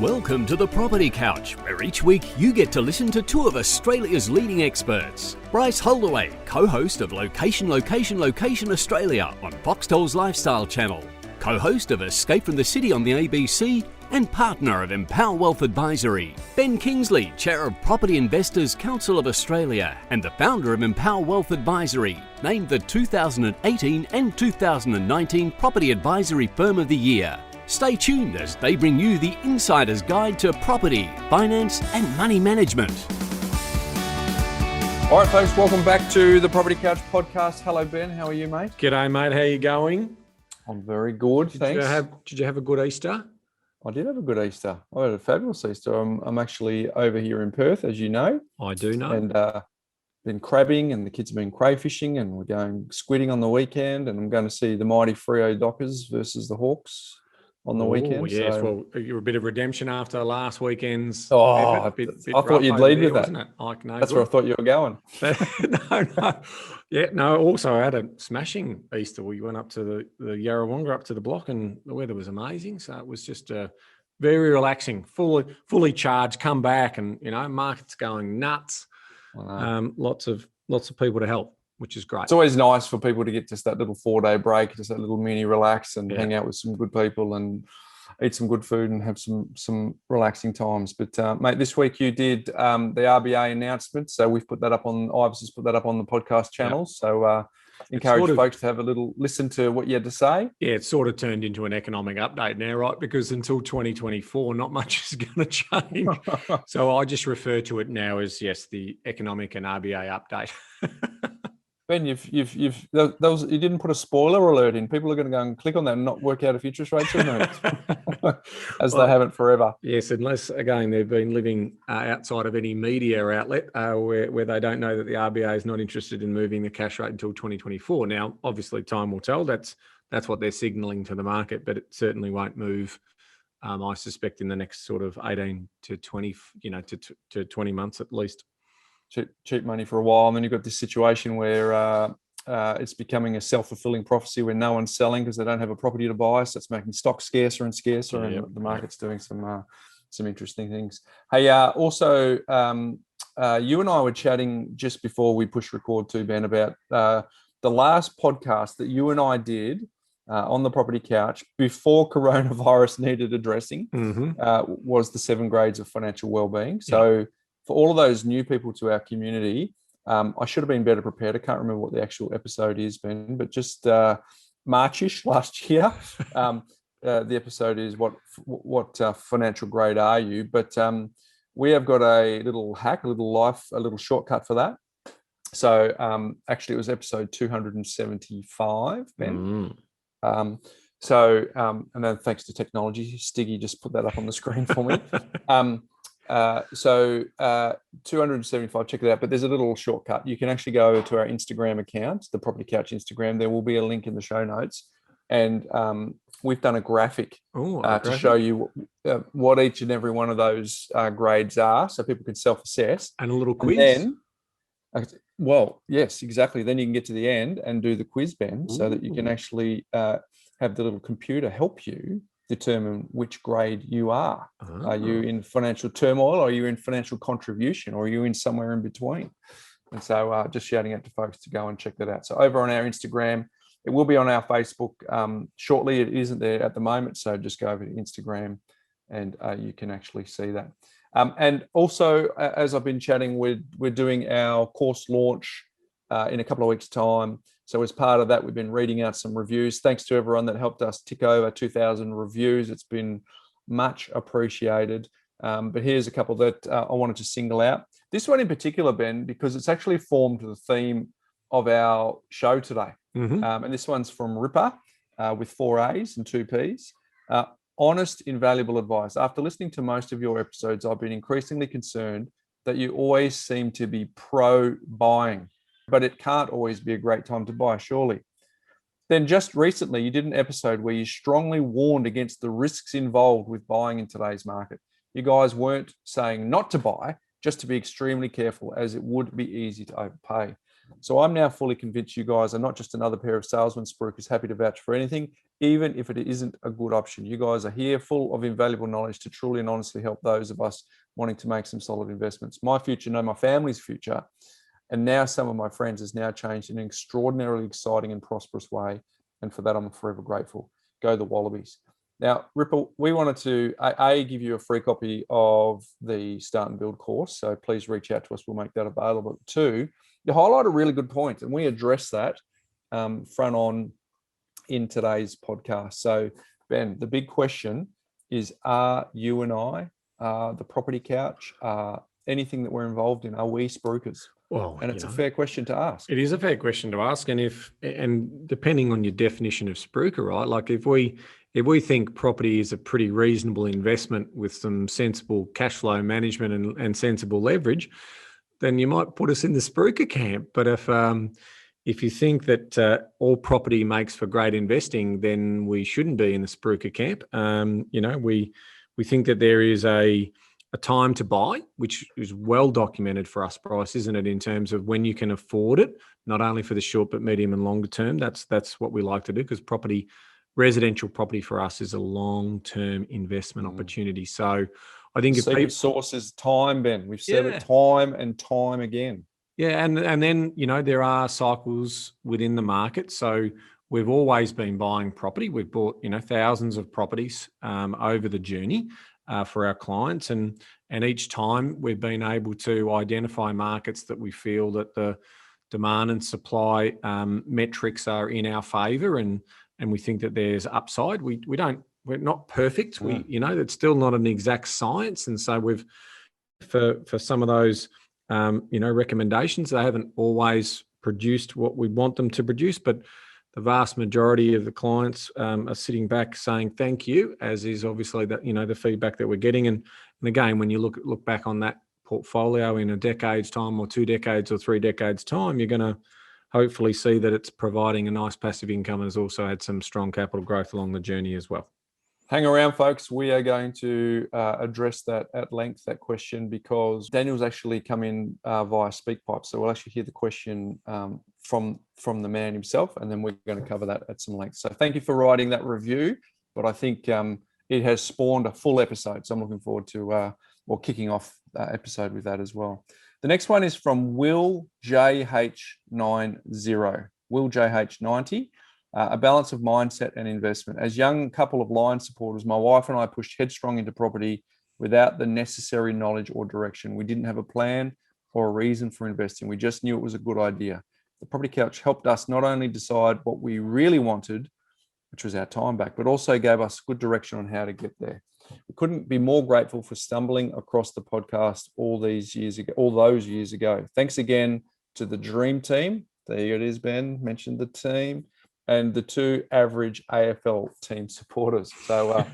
Welcome to the Property Couch, where each week you get to listen to two of Australia's leading experts. Bryce Holdaway, co-host of Location Australia on Foxtel's Lifestyle Channel, co-host of Escape from the City on the ABC, and partner of Empower Wealth Advisory. Ben Kingsley, chair of Property Investors Council of Australia and the founder of Empower Wealth Advisory, named the 2018 and 2019 Property Advisory Firm of the Year. Stay tuned as they bring you the insider's guide to property, finance and money management. All right, folks, welcome back to the Property Couch podcast. Hello, Ben. How are you, mate? G'day, mate. How you going? I'm very good, thanks. Did you have a good Easter? I did have a good Easter. I had a fabulous Easter. I'm actually over here in Perth, as you know. I do know. And been crabbing, and the kids have been crayfishing, and we're going squidding on the weekend, and I'm going to see the mighty Freo Dockers versus the Hawks on the weekend. Oh, yes. So, well, you're a bit of redemption after last weekend's. I thought you'd lead with that. Wasn't it? Like, no, that's where I thought you were going. No. Yeah, no. Also, I had a smashing Easter. We went up to the Yarrawonga, up to the block, and the weather was amazing. So it was just very relaxing, fully charged, come back, and, market's going nuts. Lots of people to help, which is great. It's always nice for people to get just that little 4-day break, just that little mini relax and hang out with some good people and eat some good food and have some relaxing times. But mate, this week you did the RBA announcement. So we've put that up on, Ives has put that up on the podcast channel. So encourage folks to have a little listen to what you had to say. Yeah, it's sort of turned into an economic update now, right? Because until 2024, not much is going to change. So I just refer to it now as, yes, the economic and RBA update. Ben, you didn't put a spoiler alert in. People are going to go and click on that and not work out if interest rates are moved, as they haven't forever. Yes, unless, again, they've been living outside of any media outlet where they don't know that the RBA is not interested in moving the cash rate until 2024. Now, obviously, time will tell. That's what they're signalling to the market, but it certainly won't move, I suspect, in the next sort of 18 to 20, to 20 months at least. Cheap money for a while, and then you've got this situation where it's becoming a self-fulfilling prophecy where no one's selling because they don't have a property to buy, so it's making stock scarcer and scarcer, and the market's doing some interesting things. Hey, also, you and I were chatting just before we push record too, Ben, about the last podcast that you and I did on the Property Couch before coronavirus needed addressing. Was the 7 grades of financial wellbeing. So for all of those new people to our community, I should have been better prepared. I can't remember what the actual episode is, Ben, but just Marchish last year. The episode is what financial grade are you? But we have got a little hack, a little shortcut for that. So actually, it was episode 275, Ben. And then thanks to technology, Stiggy just put that up on the screen for me. So 275, check it out. But there's a little shortcut. You can actually go to our Instagram account, the Property Couch Instagram. There will be a link in the show notes. And we've done a graphic to show you what each and every one of those grades are, so people can self-assess. And a little quiz. And then, well, yes, exactly. Then you can get to the end and do the quiz, Ben, so that you can actually have the little computer help you determine which grade you are. Are you in financial turmoil, or are you in financial contribution, or are you in somewhere in between? And so just shouting out to folks to go and check that out. So over on our Instagram, it will be on our Facebook shortly. It isn't there at the moment, so just go over to Instagram and you can actually see that. And also, as I've been chatting, we're doing our course launch in a couple of weeks' time. So as part of that, we've been reading out some reviews. Thanks to everyone that helped us tick over 2,000 reviews. It's been much appreciated. But here's a couple that I wanted to single out. This one in particular, Ben, because it's actually formed the theme of our show today. And this one's from Ripper with 4 A's and 2 P's. Honest, invaluable advice. After listening to most of your episodes, I've been increasingly concerned that you always seem to be pro-buying. But it can't always be a great time to buy, surely. Then just recently, you did an episode where you strongly warned against the risks involved with buying in today's market. You guys weren't saying not to buy, just to be extremely careful, as it would be easy to overpay. So I'm now fully convinced you guys are not just another pair of salesman spruikers happy to vouch for anything even if it isn't a good option. You guys are here full of invaluable knowledge to truly and honestly help those of us wanting to make some solid investments. My future, no, my family's future, and now some of my friends has now changed in an extraordinarily exciting and prosperous way. And for that, I'm forever grateful. Go the Wallabies. Now, Ripple, we wanted to give you a free copy of the Start and Build course. So please reach out to us. We'll make that available. Two, you highlight a really good point, and we address that front on in today's podcast. So, Ben, the big question is, are you and I, the Property Couch, anything that we're involved in, are we spruikers? Well, and it's a fair question to ask. It is a fair question to ask. And depending on your definition of spruiker, right? Like if we think property is a pretty reasonable investment with some sensible cash flow management and sensible leverage, then you might put us in the spruiker camp. But if you think that all property makes for great investing, then we shouldn't be in the spruiker camp. We think that there is a time to buy, which is well documented for us, Bryce, isn't it? In terms of when you can afford it, not only for the short but medium and longer term. That's what we like to do, because residential property for us is a long-term investment opportunity. So I think if secret sauce is time, Ben. We've said it time and time again. Yeah, and then there are cycles within the market. So we've always been buying property. We've bought thousands of properties over the journey for our clients, and each time we've been able to identify markets that we feel that the demand and supply metrics are in our favour, and we think that there's upside. We're not perfect. It's still not an exact science, and so we've for some of those recommendations, they haven't always produced what we want them to produce, but the vast majority of the clients are sitting back saying thank you, as is obviously that the feedback that we're getting. And again, when you look back on that portfolio in a decade's time, or 2 decades, or 3 decades time, you're going to hopefully see that it's providing a nice passive income and has also had some strong capital growth along the journey as well. Hang around, folks. We are going to address that at length, that question, because Daniel's actually come in via SpeakPipe. So we'll actually hear the question from the man himself, and then we're going to cover that at some length. So thank you for writing that review, but I think it has spawned a full episode. So I'm looking forward to kicking off that episode with that as well. The next one is from Will JH90. Will JH90. A balance of mindset and investment. As young couple of Lion supporters, my wife and I pushed headstrong into property without the necessary knowledge or direction. We didn't have a plan or a reason for investing. We just knew it was a good idea. The Property Couch helped us not only decide what we really wanted, which was our time back, but also gave us good direction on how to get there. We couldn't be more grateful for stumbling across the podcast all those years ago. Thanks again to the Dream Team. There it is, Ben, mentioned the team. And the 2 average AFL team supporters. So,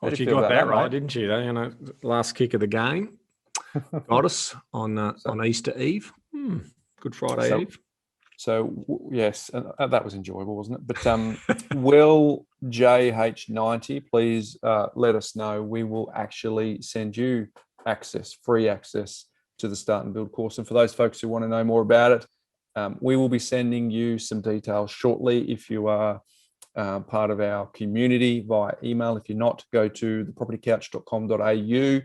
well, she got that right, didn't she? Last kick of the game got us on Easter Eve. Good Friday Eve. So yes, that was enjoyable, wasn't it? But Will JH90, please let us know. We will actually send you free access to the Start and Build course. And for those folks who want to know more about it, we will be sending you some details shortly if you are part of our community via email. If you're not, go to thepropertycouch.com.au,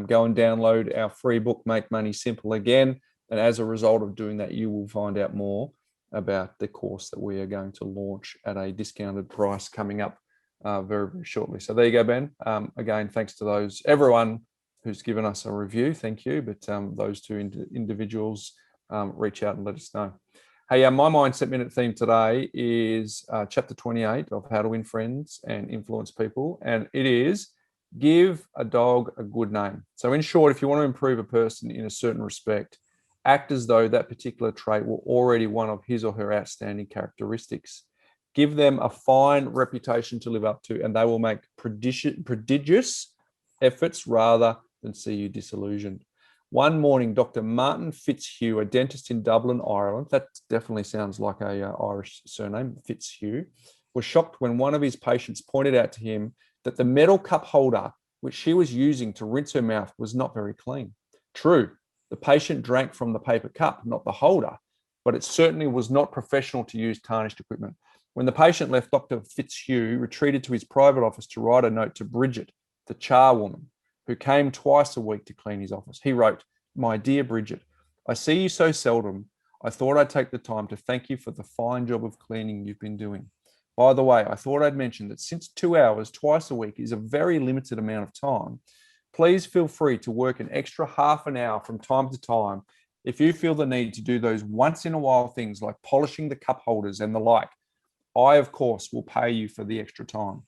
go and download our free book, Make Money Simple Again. And as a result of doing that, you will find out more about the course that we are going to launch at a discounted price coming up very, very shortly. So there you go, Ben. Again, thanks to everyone who's given us a review. Thank you. But those 2 individuals, reach out and let us know. Hey, my Mindset Minute theme today is chapter 28 of How to Win Friends and Influence People. And it is give a dog a good name. So in short, if you want to improve a person in a certain respect, act as though that particular trait were already one of his or her outstanding characteristics. Give them a fine reputation to live up to, and they will make prodigious efforts rather than see you disillusioned. One morning, Dr. Martin Fitzhugh, a dentist in Dublin, Ireland, that definitely sounds like a Irish surname, Fitzhugh, was shocked when one of his patients pointed out to him that the metal cup holder which she was using to rinse her mouth was not very clean. True, the patient drank from the paper cup, not the holder, but it certainly was not professional to use tarnished equipment. When the patient left, Dr. Fitzhugh retreated to his private office to write a note to Bridget, the charwoman, who came twice a week to clean his office. He wrote, "My dear Bridget, I see you so seldom. I thought I'd take the time to thank you for the fine job of cleaning you've been doing. By the way, I thought I'd mention that since 2 hours twice a week is a very limited amount of time, please feel free to work an extra half an hour from time to time if you feel the need to do those once in a while things like polishing the cup holders and the like. I, of course, will pay you for the extra time."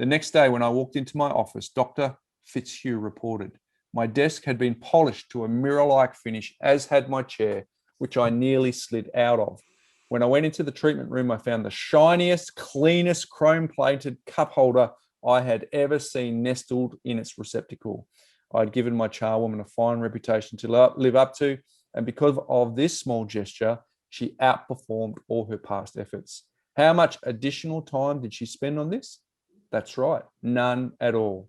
The next day, when I walked into my office, Dr. Fitzhugh reported, "My desk had been polished to a mirror-like finish, as had my chair, which I nearly slid out of. When I went into the treatment room, I found the shiniest, cleanest chrome-plated cup holder I had ever seen nestled in its receptacle. I had given my charwoman a fine reputation to live up to, and because of this small gesture, she outperformed all her past efforts." How much additional time did she spend on this? That's right, none at all.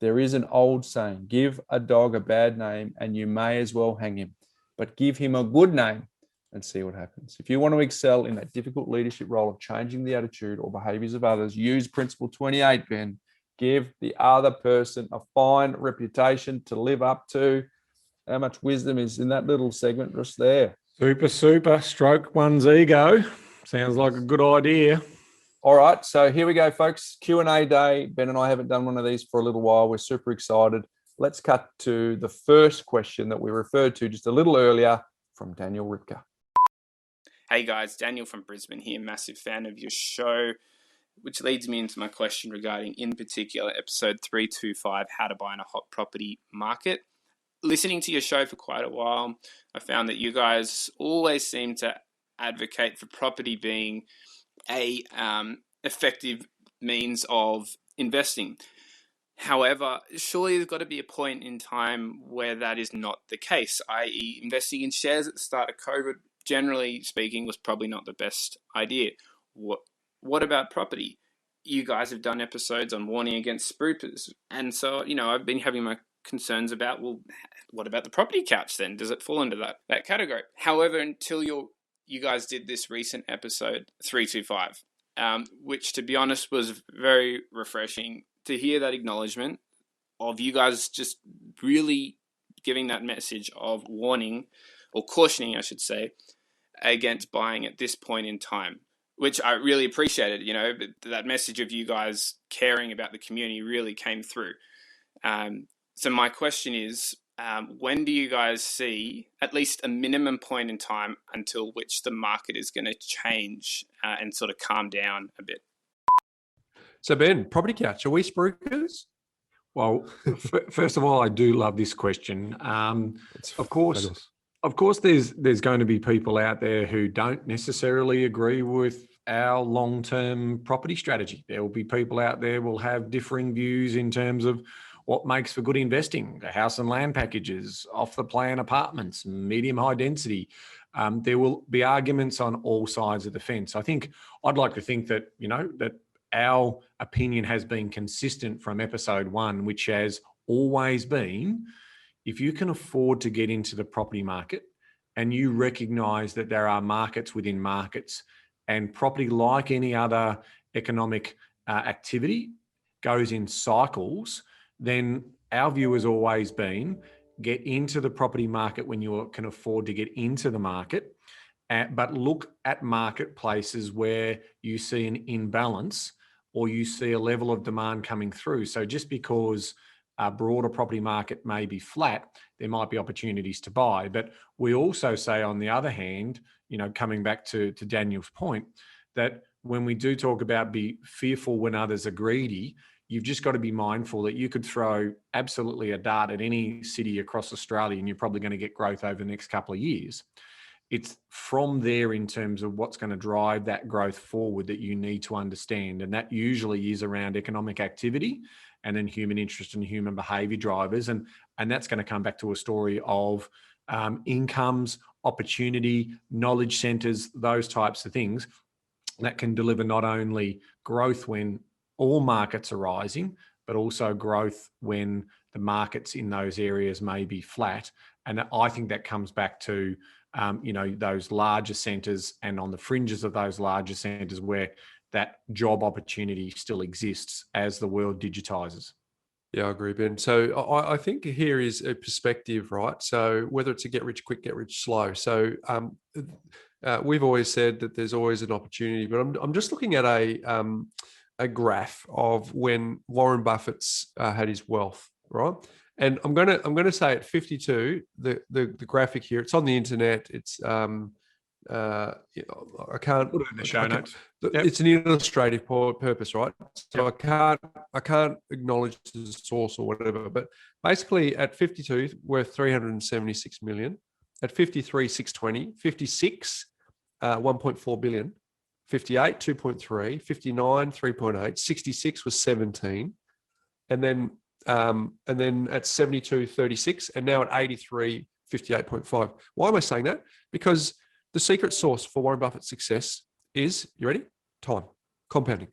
There is an old saying, give a dog a bad name and you may as well hang him, but give him a good name and see what happens. If you want to excel in that difficult leadership role of changing the attitude or behaviors of others, use Principle 28, Ben. Give the other person a fine reputation to live up to. How much wisdom is in that little segment just there? Super. Stroke one's ego. Sounds like a good idea. All right, so here we go, folks. Q&A day. Ben and I haven't done one of these for a little while. We're super excited. Let's cut to the first question that we referred to just a little earlier from Daniel Ripka. Hey guys, Daniel from Brisbane here. Massive fan of your show, which leads me into my question regarding, in particular, episode 325, How to Buy in a Hot Property Market. Listening to your show for quite a while, I found that you guys always seem to advocate for property being a effective means of investing. However, surely there's got to be a point in time where that is not the case, i.e. investing in shares at the start of COVID, generally speaking, was probably not the best idea. What about property? You guys have done episodes on warning against spruikers. And so, I've been having my concerns about, well, what about the property couch then? Does it fall into that category? However, until you guys did this recent episode 325, which, to be honest, was very refreshing to hear that acknowledgement of you guys just really giving that message of warning, or cautioning, I should say, against buying at this point in time, which I really appreciated. That message of you guys caring about the community really came through. So my question is, when do you guys see at least a minimum point in time until which the market is going to change and sort of calm down a bit? So Ben, property couch, are we spruikers? Well, first of all, I do love this question. Of course, there's going to be people out there who don't necessarily agree with our long-term property strategy. There will be people out there who will have differing views in terms of what makes for good investing, house and land packages, off-the-plan apartments, medium-high density. There will be arguments on all sides of the fence. I think I'd like to think that, that our opinion has been consistent from episode 1, which has always been, if you can afford to get into the property market and you recognise that there are markets within markets, and property, like any other economic activity, goes in cycles, then our view has always been, get into the property market when you can afford to get into the market, but look at marketplaces where you see an imbalance or you see a level of demand coming through. So just because a broader property market may be flat, there might be opportunities to buy. But we also say, on the other hand, coming back to Daniel's point, that when we do talk about be fearful when others are greedy, you've just got to be mindful that you could throw absolutely a dart at any city across Australia and you're probably going to get growth over the next couple of years. It's from there, in terms of what's going to drive that growth forward, that you need to understand. And that usually is around economic activity and then human interest and human behaviour drivers. And that's going to come back to a story of incomes, opportunity, knowledge centres, those types of things that can deliver not only growth when all markets are rising, but also growth when the markets in those areas may be flat. And I think that comes back to, those larger centres and on the fringes of those larger centres where that job opportunity still exists as the world digitizes. Yeah, I agree, Ben. So I think here is a perspective, right? So whether it's a get rich quick, get rich slow. So we've always said that there's always an opportunity, but I'm just looking at a graph of when Warren Buffett's had his wealth, right? And I'm gonna say at 52, the graphic here, it's on the internet. It's I can't put it in the show notes. It's an illustrative purpose, right? So I can't acknowledge the source or whatever. But basically, at 52, worth 376 million. At 53, 620. 56, 1.4 billion. 58, 2.3. 59, 3.8. 66 was 17, and then at 72, 36, and now at 83, 58.5. Why am I saying that? Because the secret sauce for Warren Buffett's success is, you ready? Time, compounding.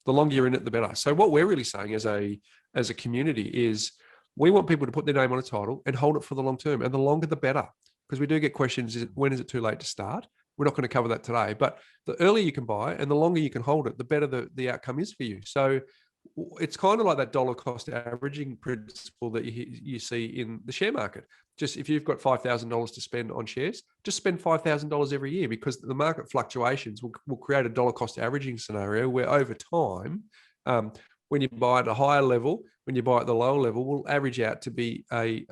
The longer you're in it, the better. So what we're really saying as a community is we want people to put their name on a title and hold it for the long term. And the longer, the better. Because we do get questions, when is it too late to start? We're not going to cover that today. But the earlier you can buy and the longer you can hold it, the better the outcome is for you. So it's kind of like that dollar cost averaging principle that you see in the share market. Just if you've got $5,000 to spend on shares, just spend $5,000 every year, because the market fluctuations will create a dollar cost averaging scenario where over time, when you buy at a higher level, when you buy at the lower level, will average out to be a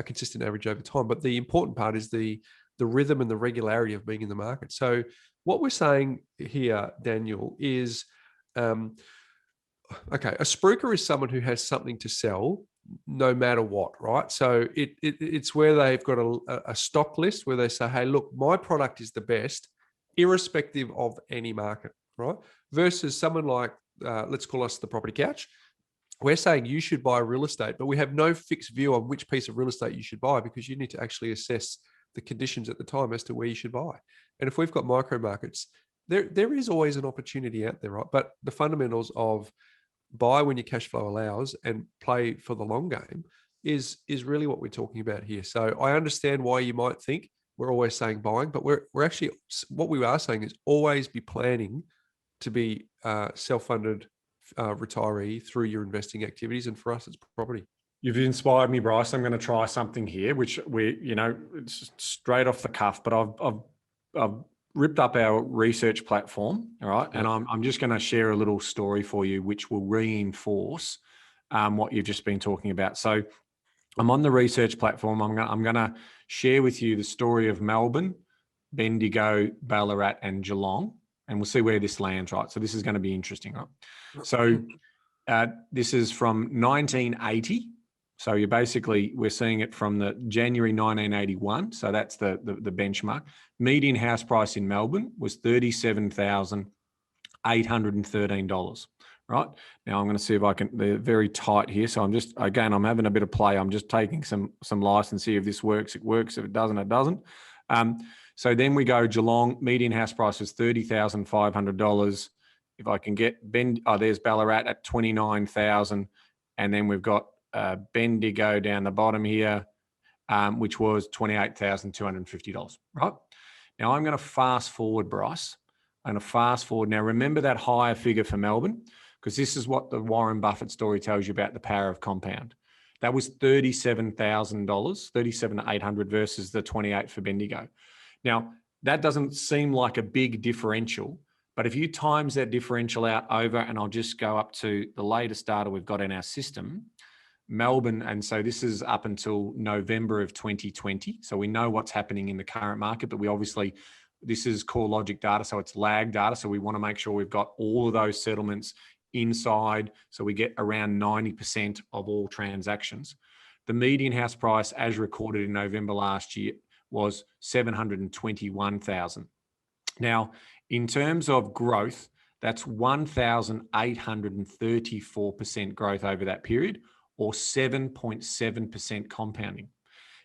consistent average over time. But the important part is the rhythm and the regularity of being in the market. So what we're saying here, Daniel, is okay, a spruiker is someone who has something to sell no matter what, right? So it's where they've got a stock list where they say, hey, look, my product is the best, irrespective of any market, right? Versus someone like, let's call us the Property Couch. We're saying you should buy real estate, but we have no fixed view on which piece of real estate you should buy, because you need to actually assess the conditions at the time as to where you should buy. And if we've got micro markets, there is always an opportunity out there, right? But the fundamentals of buy when your cash flow allows and play for the long game is really what we're talking about here. So I understand why you might think we're always saying buying, but we're actually, what we are saying is always be planning to be self-funded retiree through your investing activities. And for us, it's property. You've inspired me, Bryce. I'm going to try something here, which it's straight off the cuff, but I've ripped up our research platform, all right? And I'm just going to share a little story for you, which will reinforce what you've just been talking about. So I'm on the research platform. I'm going to share with you the story of Melbourne, Bendigo, Ballarat, and Geelong, and we'll see where this lands, right? So this is going to be interesting, right? So this is from 1980. So we're seeing it from the January 1981. So that's the benchmark. Median house price in Melbourne was $37,813. Right now, I'm going to see if I can. They're very tight here, so I'm having a bit of play. I'm just taking some license here. If this works, it works. If it doesn't, it doesn't. So then we go Geelong. Median house price is $30,500. If I can get there's Ballarat at $29,000, and then we've got Bendigo down the bottom here, which was $28,250. Right now, I'm going to fast forward, Bryce. I'm going to fast forward. Now, remember that higher figure for Melbourne, because this is what the Warren Buffett story tells you about the power of compound. That was $37,000, $37,800 versus the 28 for Bendigo. Now, that doesn't seem like a big differential, but if you times that differential out over, and I'll just go up to the latest data we've got in our system, Melbourne, and so this is up until November of 2020. So we know what's happening in the current market, but this is CoreLogic data, so it's lag data. So we want to make sure we've got all of those settlements inside, so we get around 90% of all transactions. The median house price, as recorded in November last year, was $721,000. Now, in terms of growth, that's 1,834% growth over that period, or 7.7% compounding.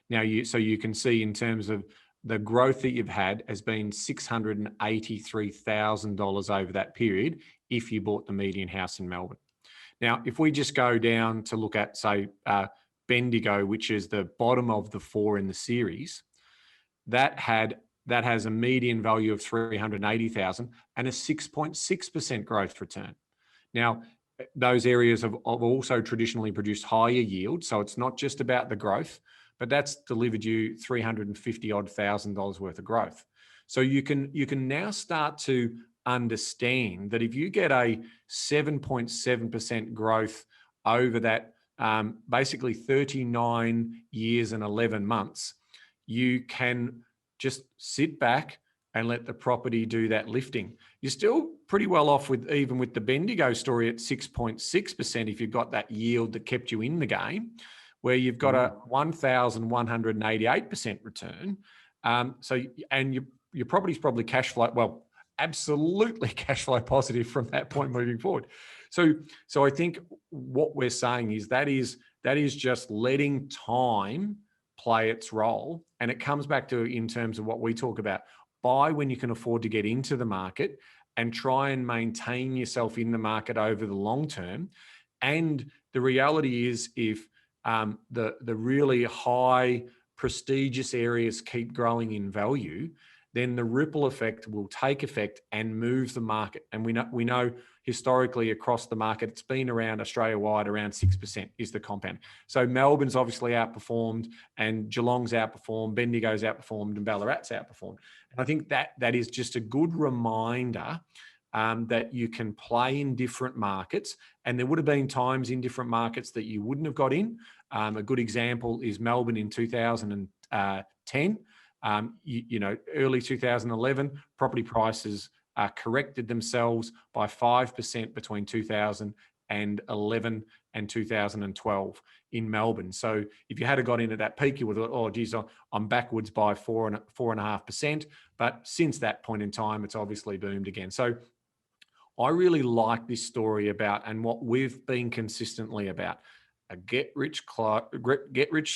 Now, you can see in terms of the growth that you've had has been $683,000 over that period if you bought the median house in Melbourne. Now, if we just go down to look at, say, Bendigo, which is the bottom of the four in the series, that had that has a median value of 380,000 and a 6.6% growth return. Now, those areas have also traditionally produced higher yield, so it's not just about the growth, but that's delivered you $350,000 worth of growth. So you can now start to understand that if you get a 7.7% growth over that basically 39 years and 11 months, you can just sit back and let the property do that lifting. You're still pretty well off even with the Bendigo story at 6.6% if you've got that yield that kept you in the game, where you've got a 1,188% return. And your property's probably cash flow, well, absolutely cash flow positive from that point moving forward. So I think what we're saying is that is just letting time play its role. And it comes back to, in terms of what we talk about, buy when you can afford to get into the market and try and maintain yourself in the market over the long term. And the reality is, if the really high prestigious areas keep growing in value, then the ripple effect will take effect and move the market. And we know historically across the market, it's been around Australia-wide, around 6% is the compound. So Melbourne's obviously outperformed, and Geelong's outperformed, Bendigo's outperformed, and Ballarat's outperformed. And I think that is just a good reminder that you can play in different markets. And there would have been times in different markets that you wouldn't have got in. A good example is Melbourne in 2010. Early 2011, property prices corrected themselves by 5% between 2011 and 2012 in Melbourne. So if you had got in at that peak, you would have thought, oh, geez, I'm backwards by 4.5%. But since that point in time, it's obviously boomed again. So I really like this story about, and what we've been consistently about, a get rich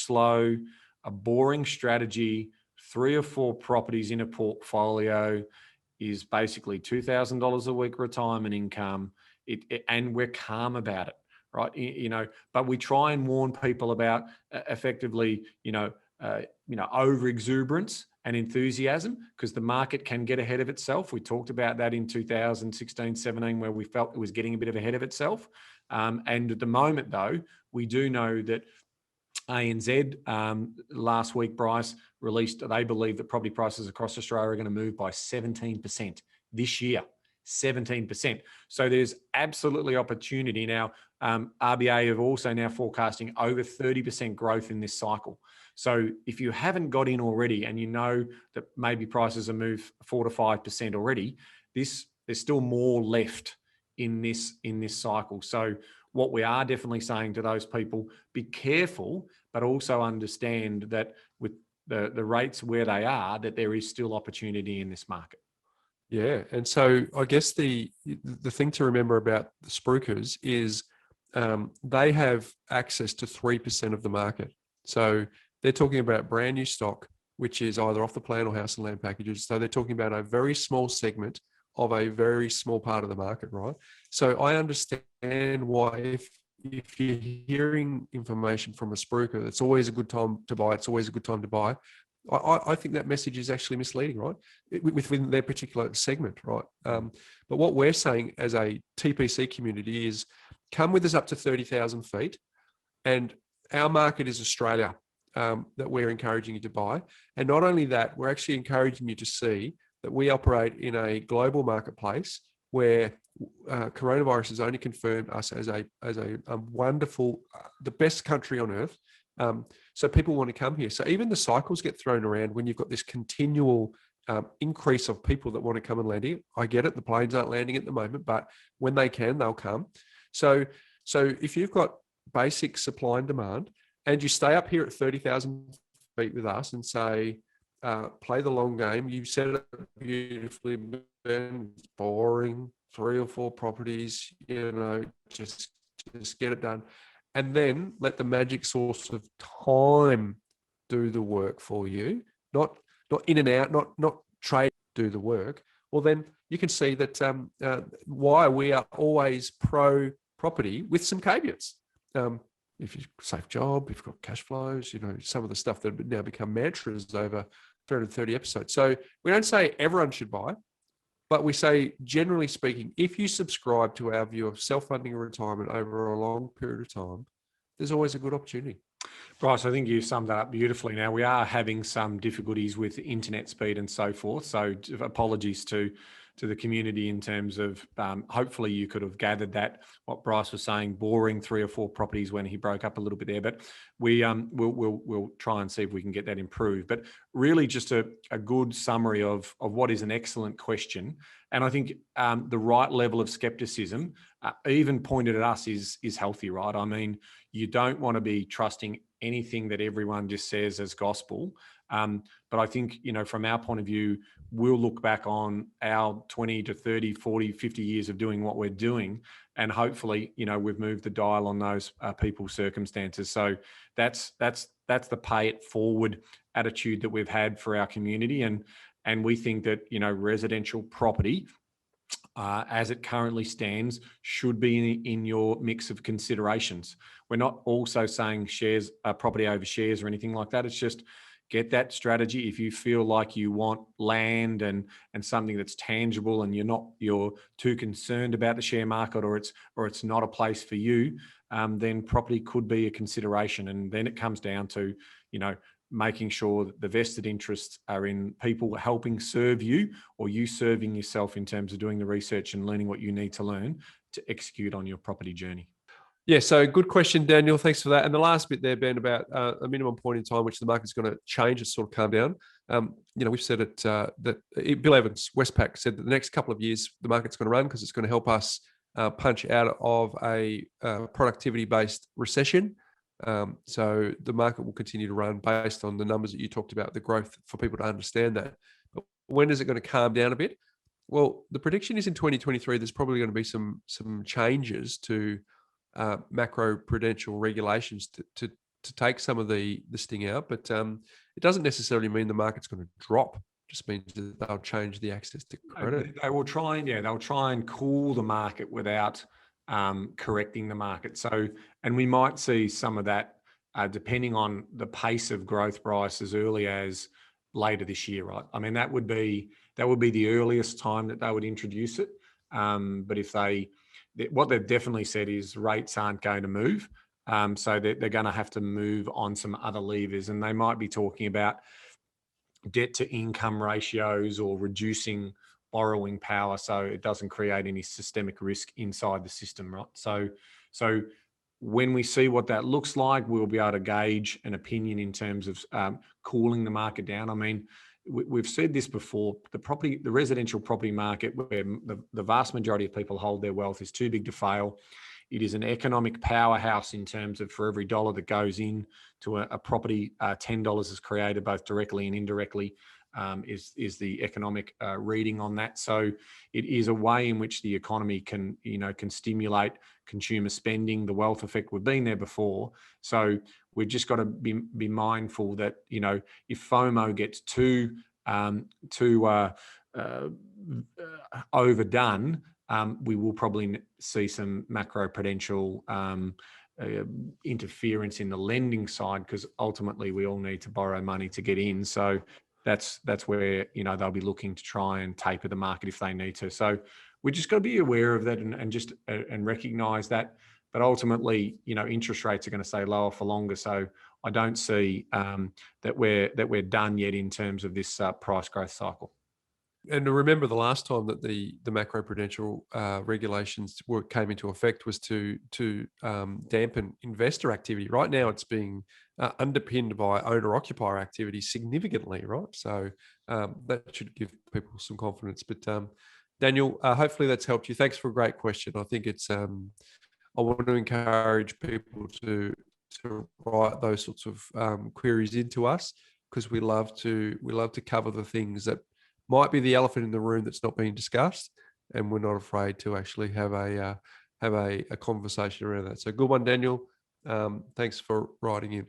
slow, a boring strategy, 3 or 4 properties in a portfolio is basically $2,000 a week retirement income. And we're calm about it, right? But we try and warn people about effectively, over exuberance and enthusiasm, because the market can get ahead of itself. We talked about that in 2016, 17, where we felt it was getting a bit of ahead of itself. And at the moment, though, we do know that ANZ last week, Bryce, released, they believe that property prices across Australia are going to move by 17% this year. 17%. So there's absolutely opportunity. Now, RBA have also now forecasting over 30% growth in this cycle. So if you haven't got in already, and you know that maybe prices have moved 4 to 5% already, there's still more left in this cycle. So what we are definitely saying to those people, be careful, but also understand that with the rates where they are, that there is still opportunity in this market. Yeah, and so I guess the thing to remember about the Spruikers is they have access to 3% of the market. So they're talking about brand new stock, which is either off the plan or house and land packages. So they're talking about a very small segment of a very small part of the market, right? So I understand why if you're hearing information from a spruiker, it's always a good time to buy. It's always a good time to buy. I think that message is actually misleading, right? Within their particular segment, right? But what we're saying as a TPC community is come with us up to 30,000 feet. And our market is Australia that we're encouraging you to buy. And not only that, we're actually encouraging you to see that we operate in a global marketplace where coronavirus has only confirmed us as a wonderful, the best country on earth. So people want to come here. So even the cycles get thrown around when you've got this continual increase of people that want to come and land here. I get it. The planes aren't landing at the moment, but when they can, they'll come. So if you've got basic supply and demand, and you stay up here at 30,000 feet with us and say, play the long game. You set it up beautifully, Ben. It's boring. 3 or 4 properties, just get it done. And then let the magic source of time do the work for you, not in and out, not trade, do the work. Well, then you can see that why we are always pro property with some caveats. If you've got a safe job, if you've got cash flows, some of the stuff that have now become mantras over 330 episodes. So we don't say everyone should buy, but we say, generally speaking, if you subscribe to our view of self-funding retirement over a long period of time, there's always a good opportunity. Bryce, I think you summed that up beautifully. Now, we are having some difficulties with internet speed and so forth. So apologies to the community in terms of, hopefully you could have gathered that, what Bryce was saying, boring 3 or 4 properties when he broke up a little bit there. But we'll try and see if we can get that improved. But really just a good summary of what is an excellent question. And I think the right level of skepticism, even pointed at us, is healthy, right? I mean, you don't want to be trusting anything that everyone just says as gospel. But I think, from our point of view, we'll look back on our 20 to 30, 40, 50 years of doing what we're doing. And hopefully, we've moved the dial on those people's circumstances. So that's the pay it forward attitude that we've had for our community. And we think that, residential property, as it currently stands, should be in your mix of considerations. We're not also saying shares, property over shares or anything like that. It's just get that strategy. If you feel like you want land and something that's tangible, and you're too concerned about the share market, or it's not a place for you, then property could be a consideration. And then it comes down to, making sure that the vested interests are in people helping serve you, or you serving yourself in terms of doing the research and learning what you need to learn to execute on your property journey. Yeah, so good question, Daniel. Thanks for that. And the last bit there, Ben, about a minimum point in time which the market's going to change, it's sort of calm down. We've said it that Bill Evans, Westpac, said that the next couple of years the market's going to run because it's going to help us punch out of a productivity-based recession. So the market will continue to run based on the numbers that you talked about, the growth, for people to understand that. But when is it going to calm down a bit? Well, the prediction is in 2023, there's probably going to be some changes to macro-prudential regulations to take some of the sting out. But it doesn't necessarily mean the market's going to drop. It just means that they'll change the access to credit. They will try and cool the market without correcting the market. So, and we might see some of that depending on the pace of growth, Bryce, as early as later this year, right? I mean, that would be the earliest time that they would introduce it. But what they've definitely said is rates aren't going to move. So they're going to have to move on some other levers, and they might be talking about debt to income ratios or reducing borrowing power so it doesn't create any systemic risk inside the system, right? So when we see what that looks like, we'll be able to gauge an opinion in terms of cooling the market down. I mean, we've said this before, the residential property market, where the vast majority of people hold their wealth, is too big to fail. It is an economic powerhouse in terms of, for every dollar that goes in to a property, $10 is created both directly and indirectly, is the economic reading on that. So it is a way in which the economy can stimulate consumer spending, the wealth effect. We've been there before. So we've just got to be mindful that, if FOMO gets too overdone, we will probably see some macro-prudential interference in the lending side, because ultimately we all need to borrow money to get in. So that's where they'll be looking to try and taper the market if they need to. So we just got to be aware of that and recognise that. But ultimately, interest rates are going to stay lower for longer. So I don't see that we're done yet in terms of this price growth cycle. And to remember, the last time that the macro-prudential regulations came into effect was to dampen investor activity. Right now, it's being underpinned by owner-occupier activity significantly, right? So that should give people some confidence. But Daniel, hopefully that's helped you. Thanks for a great question. I think it's I want to encourage people to write those sorts of queries into us, because we love to cover the things that might be the elephant in the room that's not being discussed, and we're not afraid to actually have a conversation around that. So good one, Daniel. Thanks for writing in.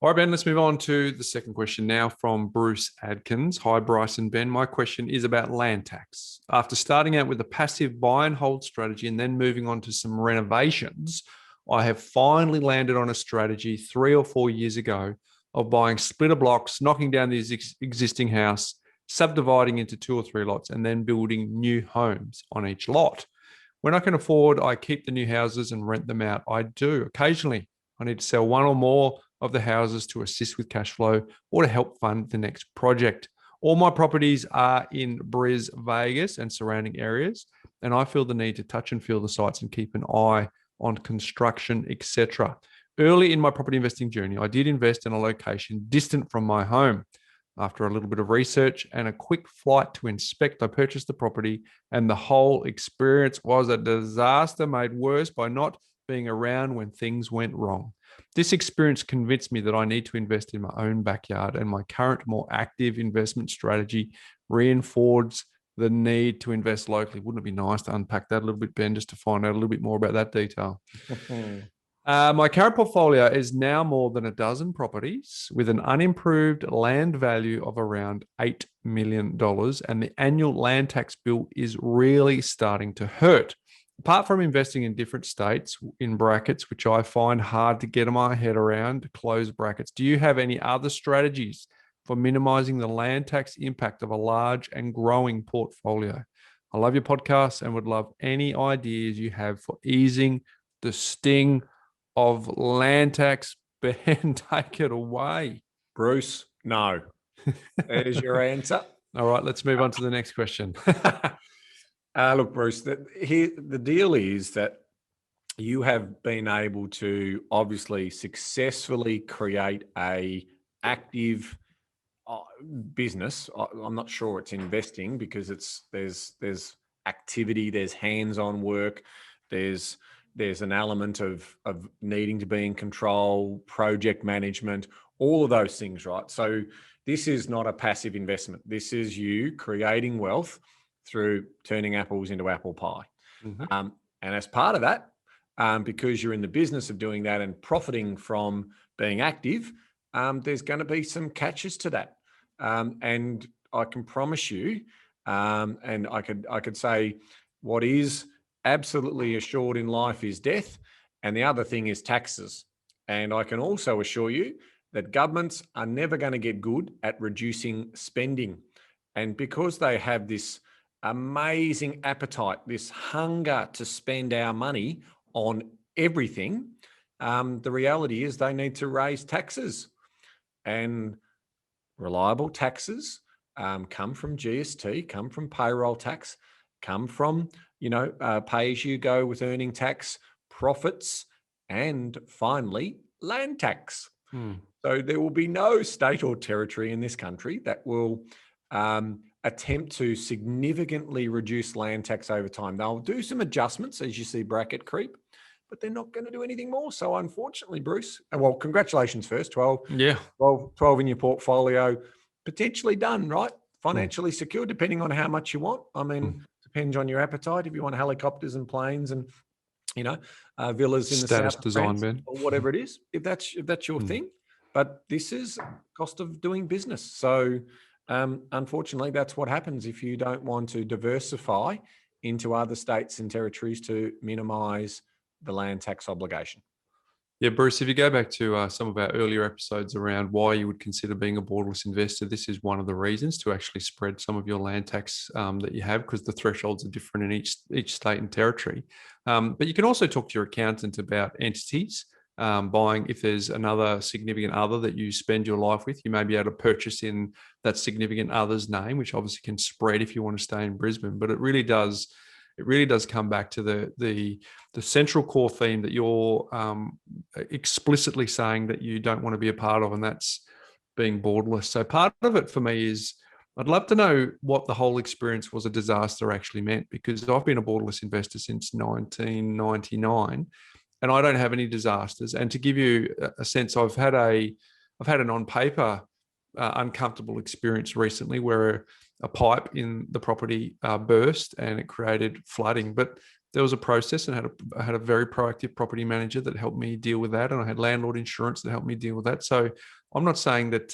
All right, Ben, let's move on to the second question now from Bruce Adkins. Hi, Bryce and Ben. My question is about land tax. After starting out with a passive buy and hold strategy and then moving on to some renovations, I have finally landed on a strategy 3 or 4 years ago of buying splitter blocks, knocking down the existing house, subdividing into 2 or 3 lots, and then building new homes on each lot. When I can afford, I keep the new houses and rent them out. I do. Occasionally, I need to sell one or more of the houses to assist with cash flow or to help fund the next project. All my properties are in Vegas and surrounding areas, and I feel the need to touch and feel the sites and keep an eye on construction, etc. Early in my property investing journey, I did invest in a location distant from my home. After a little bit of research and a quick flight to inspect, I purchased the property, and the whole experience was a disaster made worse by not being around when things went wrong. This experience convinced me that I need to invest in my own backyard, and my current, more active investment strategy reinforced the need to invest locally. Wouldn't it be nice to unpack that a little bit, Ben, just to find out a little bit more about that detail? My current portfolio is now more than a dozen properties with an unimproved land value of around $8 million, and the annual land tax bill is really starting to hurt. Apart from investing in different states, in brackets, which I find hard to get my head around, close brackets, do you have any other strategies for minimizing the land tax impact of a large and growing portfolio? I love your podcast and would love any ideas you have for easing the sting of land tax. Ben, take it away. Bruce, no. There's your answer. All right, let's move on to the next question. Look, Bruce, the deal is that you have been able to obviously successfully create a active business. I'm not sure it's investing because there's activity, there's hands-on work, there's an element of needing to be in control, project management, all of those things, right? So this is not a passive investment. This is you creating wealth through turning apples into apple pie. Mm-hmm. And as part of that, because you're in the business of doing that and profiting from being active, there's going to be some catches to that. And I can promise you, and I could say what is absolutely assured in life is death, and the other thing is taxes. And I can also assure you that governments are never going to get good at reducing spending. And because they have this amazing appetite, this hunger to spend our money on everything, the reality is they need to raise taxes. And reliable taxes come from GST, come from payroll tax, come from pay as you go with earning tax, profits, and finally land tax. So there will be no state or territory in this country that will attempt to significantly reduce land tax over time. They'll do some adjustments as you see bracket creep, but they're not going to do anything more. So unfortunately, Bruce, well, congratulations first, 12 in your portfolio, potentially done, right? Financially secure, depending on how much you want. I mean, depends on your appetite. If you want helicopters and planes and, villas in the Status south of design, France, Ben, or whatever it is, if that's your thing. But this is cost of doing business. So unfortunately, that's what happens if you don't want to diversify into other states and territories to minimize the land tax obligation. Yeah, Bruce, if you go back to some of our earlier episodes around why you would consider being a borderless investor, this is one of the reasons to actually spread some of your land tax that you have, because the thresholds are different in each state and territory. But you can also talk to your accountant about entities. Buying, if there's another significant other that you spend your life with, you may be able to purchase in that significant other's name, which obviously can spread if you want to stay in Brisbane. But it really does come back to the central core theme that you're explicitly saying that you don't want to be a part of, and that's being borderless. So part of it for me is I'd love to know what the whole experience was a disaster actually meant, because I've been a borderless investor since 1999. And I don't have any disasters. And to give you a sense, I've had an on paper uncomfortable experience recently where a pipe in the property burst and it created flooding. But there was a process, and I had a very proactive property manager that helped me deal with that, and I had landlord insurance that helped me deal with that. So I'm not saying that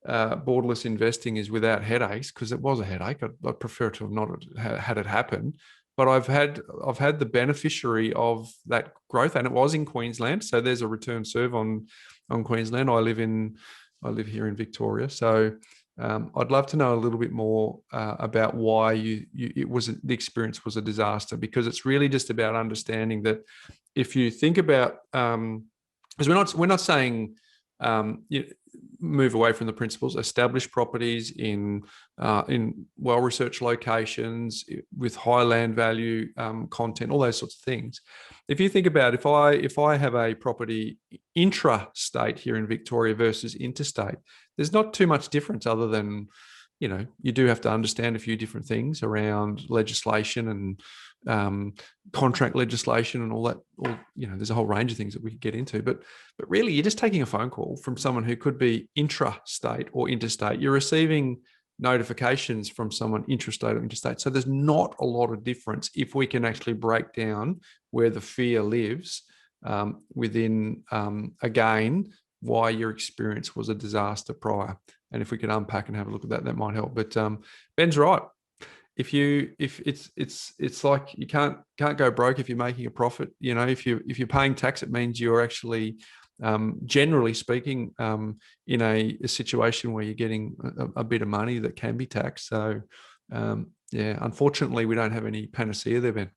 borderless investing is without headaches, because it was a headache. I'd prefer to have not had it happen. But I've had the beneficiary of that growth, and it was in Queensland. So there's a return serve on on Queensland. I live here in Victoria. So I'd love to know a little bit more about why the experience was a disaster, because it's really just about understanding that if you think about, because we're not saying move away from the principles, establish properties in well-researched locations with high land value content, all those sorts of things. If you think about if I have a property intra-state here in Victoria versus interstate, there's not too much difference other than, you do have to understand a few different things around legislation and contract legislation and all that. There's a whole range of things that we could get into, but really you're just taking a phone call from someone who could be intra-state or interstate. You're receiving notifications from someone intrastate or interstate. So there's not a lot of difference if we can actually break down where the fear lives within, again, why your experience was a disaster prior. And if we could unpack and have a look at that, that might help. But Ben's right. If it's like you can't go broke if you're making a profit. If you're paying tax, it means you're actually generally speaking in a situation where you're getting a bit of money that can be taxed. So unfortunately, we don't have any panacea there, Ben.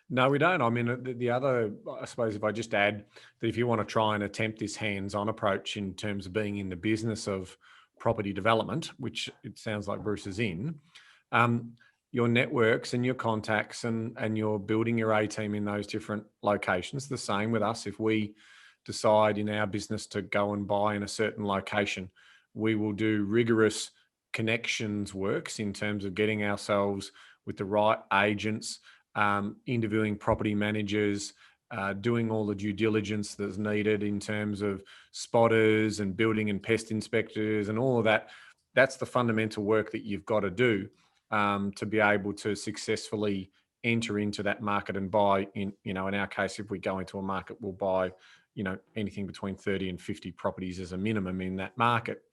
No, we don't. I mean, the other, I suppose, if I just add that if you want to try and attempt this hands-on approach in terms of being in the business of property development, which it sounds like Bruce is in, your networks and your contacts and you're building your A-team in those different locations. The same with us. If we decide in our business to go and buy in a certain location, we will do rigorous connections works in terms of getting ourselves with the right agents, interviewing property managers, doing all the due diligence that's needed in terms of spotters and building and pest inspectors and all of that. That's the fundamental work that you've got to do to be able to successfully enter into that market and buy in our case, if we go into a market, we'll buy, anything between 30 and 50 properties as a minimum in that market.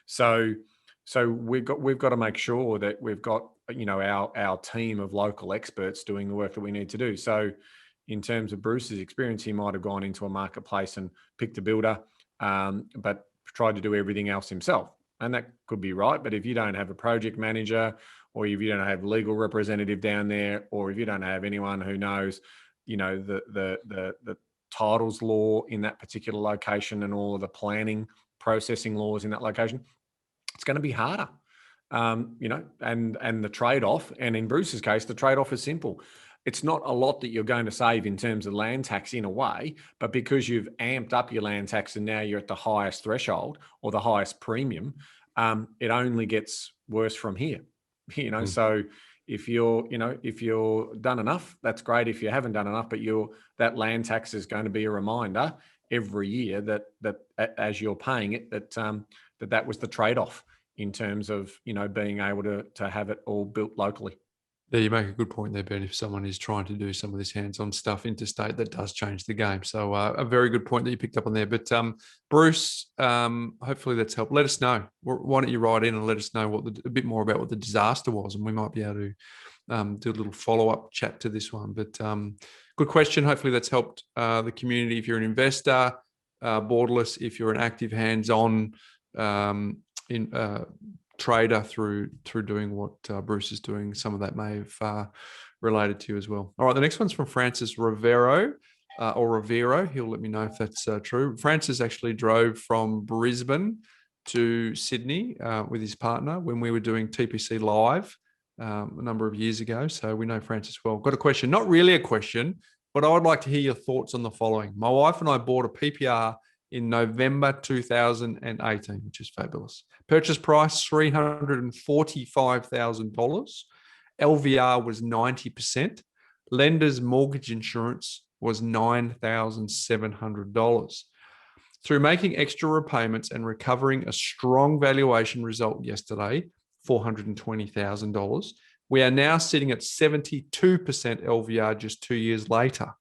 So we've got to make sure that we've got, our team of local experts doing the work that we need to do. So in terms of Bruce's experience, he might have gone into a marketplace and picked a builder, but tried to do everything else himself. And that could be right. But if you don't have a project manager, or if you don't have legal representative down there, or if you don't have anyone who knows, the titles law in that particular location and all of the planning processing laws in that location, it's going to be harder. And the trade-off, and in Bruce's case, the trade-off is simple. It's not a lot that you're going to save in terms of land tax in a way, but because you've amped up your land tax and now you're at the highest threshold or the highest premium, it only gets worse from here. So if you're done enough, that's great. If you haven't done enough, but that land tax is going to be a reminder every year that as you're paying it, that was the trade-off in terms of, being able to have it all built locally. Yeah, you make a good point there, Ben. If someone is trying to do some of this hands-on stuff interstate, that does change the game. So a very good point that you picked up on there. But Bruce, hopefully that's helped. Let us know. Why don't you write in and let us know a bit more about what the disaster was, and we might be able to do a little follow-up chat to this one. But good question. Hopefully that's helped the community. If you're an investor, borderless, if you're an active hands-on trader through doing what Bruce is doing, some of that may have related to you as well. All right, the next one's from Francis Rivero. He'll let me know if that's true. Francis actually drove from Brisbane to Sydney with his partner when we were doing TPC Live a number of years ago. So we know Francis well. Got a question, not really a question, but I would like to hear your thoughts on the following. My wife and I bought a PPR in November 2018, which is fabulous. Purchase price, $345,000. LVR was 90%. Lender's mortgage insurance was $9,700. Through making extra repayments and recovering a strong valuation result yesterday, $420,000, we are now sitting at 72% LVR just 2 years later.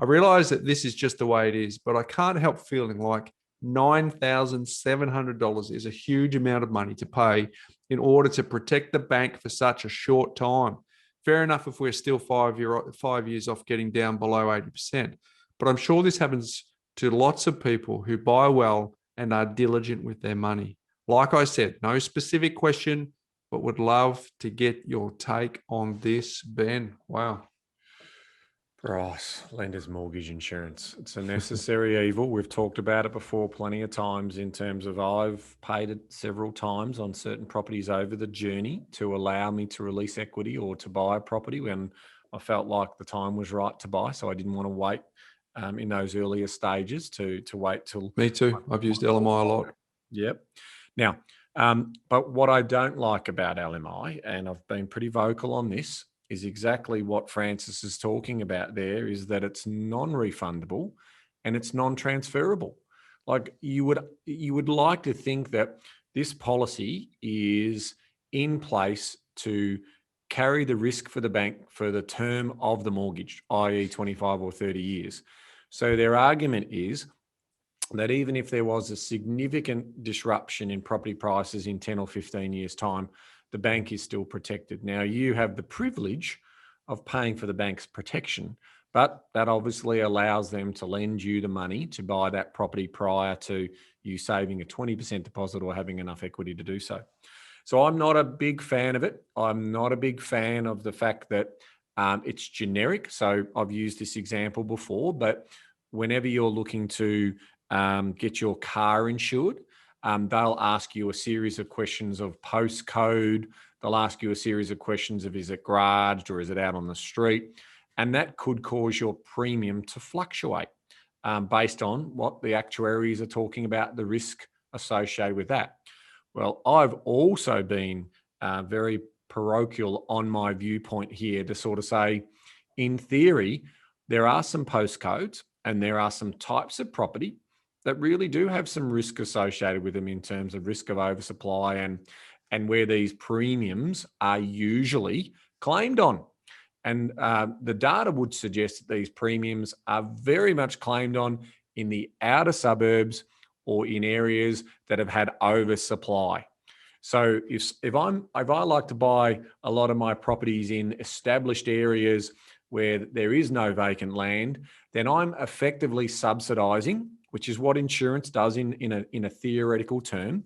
I realize that this is just the way it is, but I can't help feeling like $9,700 is a huge amount of money to pay in order to protect the bank for such a short time. Fair enough if we're still 5 years off getting down below 80%, but I'm sure this happens to lots of people who buy well and are diligent with their money. Like I said, no specific question, but would love to get your take on this, Ben. Wow. Bryce, lender's mortgage insurance. It's a necessary evil. We've talked about it before plenty of times in terms of I've paid it several times on certain properties over the journey to allow me to release equity or to buy a property when I felt like the time was right to buy. So I didn't want to wait in those earlier stages to wait till... Me too. I've used LMI a lot. Yep. Now, but what I don't like about LMI, and I've been pretty vocal on this, is exactly what Francis is talking about there, is that it's non-refundable and it's non-transferable. Like you would like to think that this policy is in place to carry the risk for the bank for the term of the mortgage, i.e. 25 or 30 years. So their argument is that even if there was a significant disruption in property prices in 10 or 15 years' time, the bank is still protected. Now, you have the privilege of paying for the bank's protection, but that obviously allows them to lend you the money to buy that property prior to you saving a 20% deposit or having enough equity to do so. So I'm not a big fan of it. I'm not a big fan of the fact that it's generic. So I've used this example before, but whenever you're looking to get your car insured, they'll ask you a series of questions of postcode. They'll ask you a series of questions of, is it garaged or is it out on the street? And that could cause your premium to fluctuate based on what the actuaries are talking about, the risk associated with that. Well, I've also been very parochial on my viewpoint here to sort of say, in theory, there are some postcodes and there are some types of property that really do have some risk associated with them in terms of risk of oversupply and where these premiums are usually claimed on. And the data would suggest that these premiums are very much claimed on in the outer suburbs or in areas that have had oversupply. So if I like to buy a lot of my properties in established areas where there is no vacant land, then I'm effectively subsidising, which is what insurance does in a theoretical term,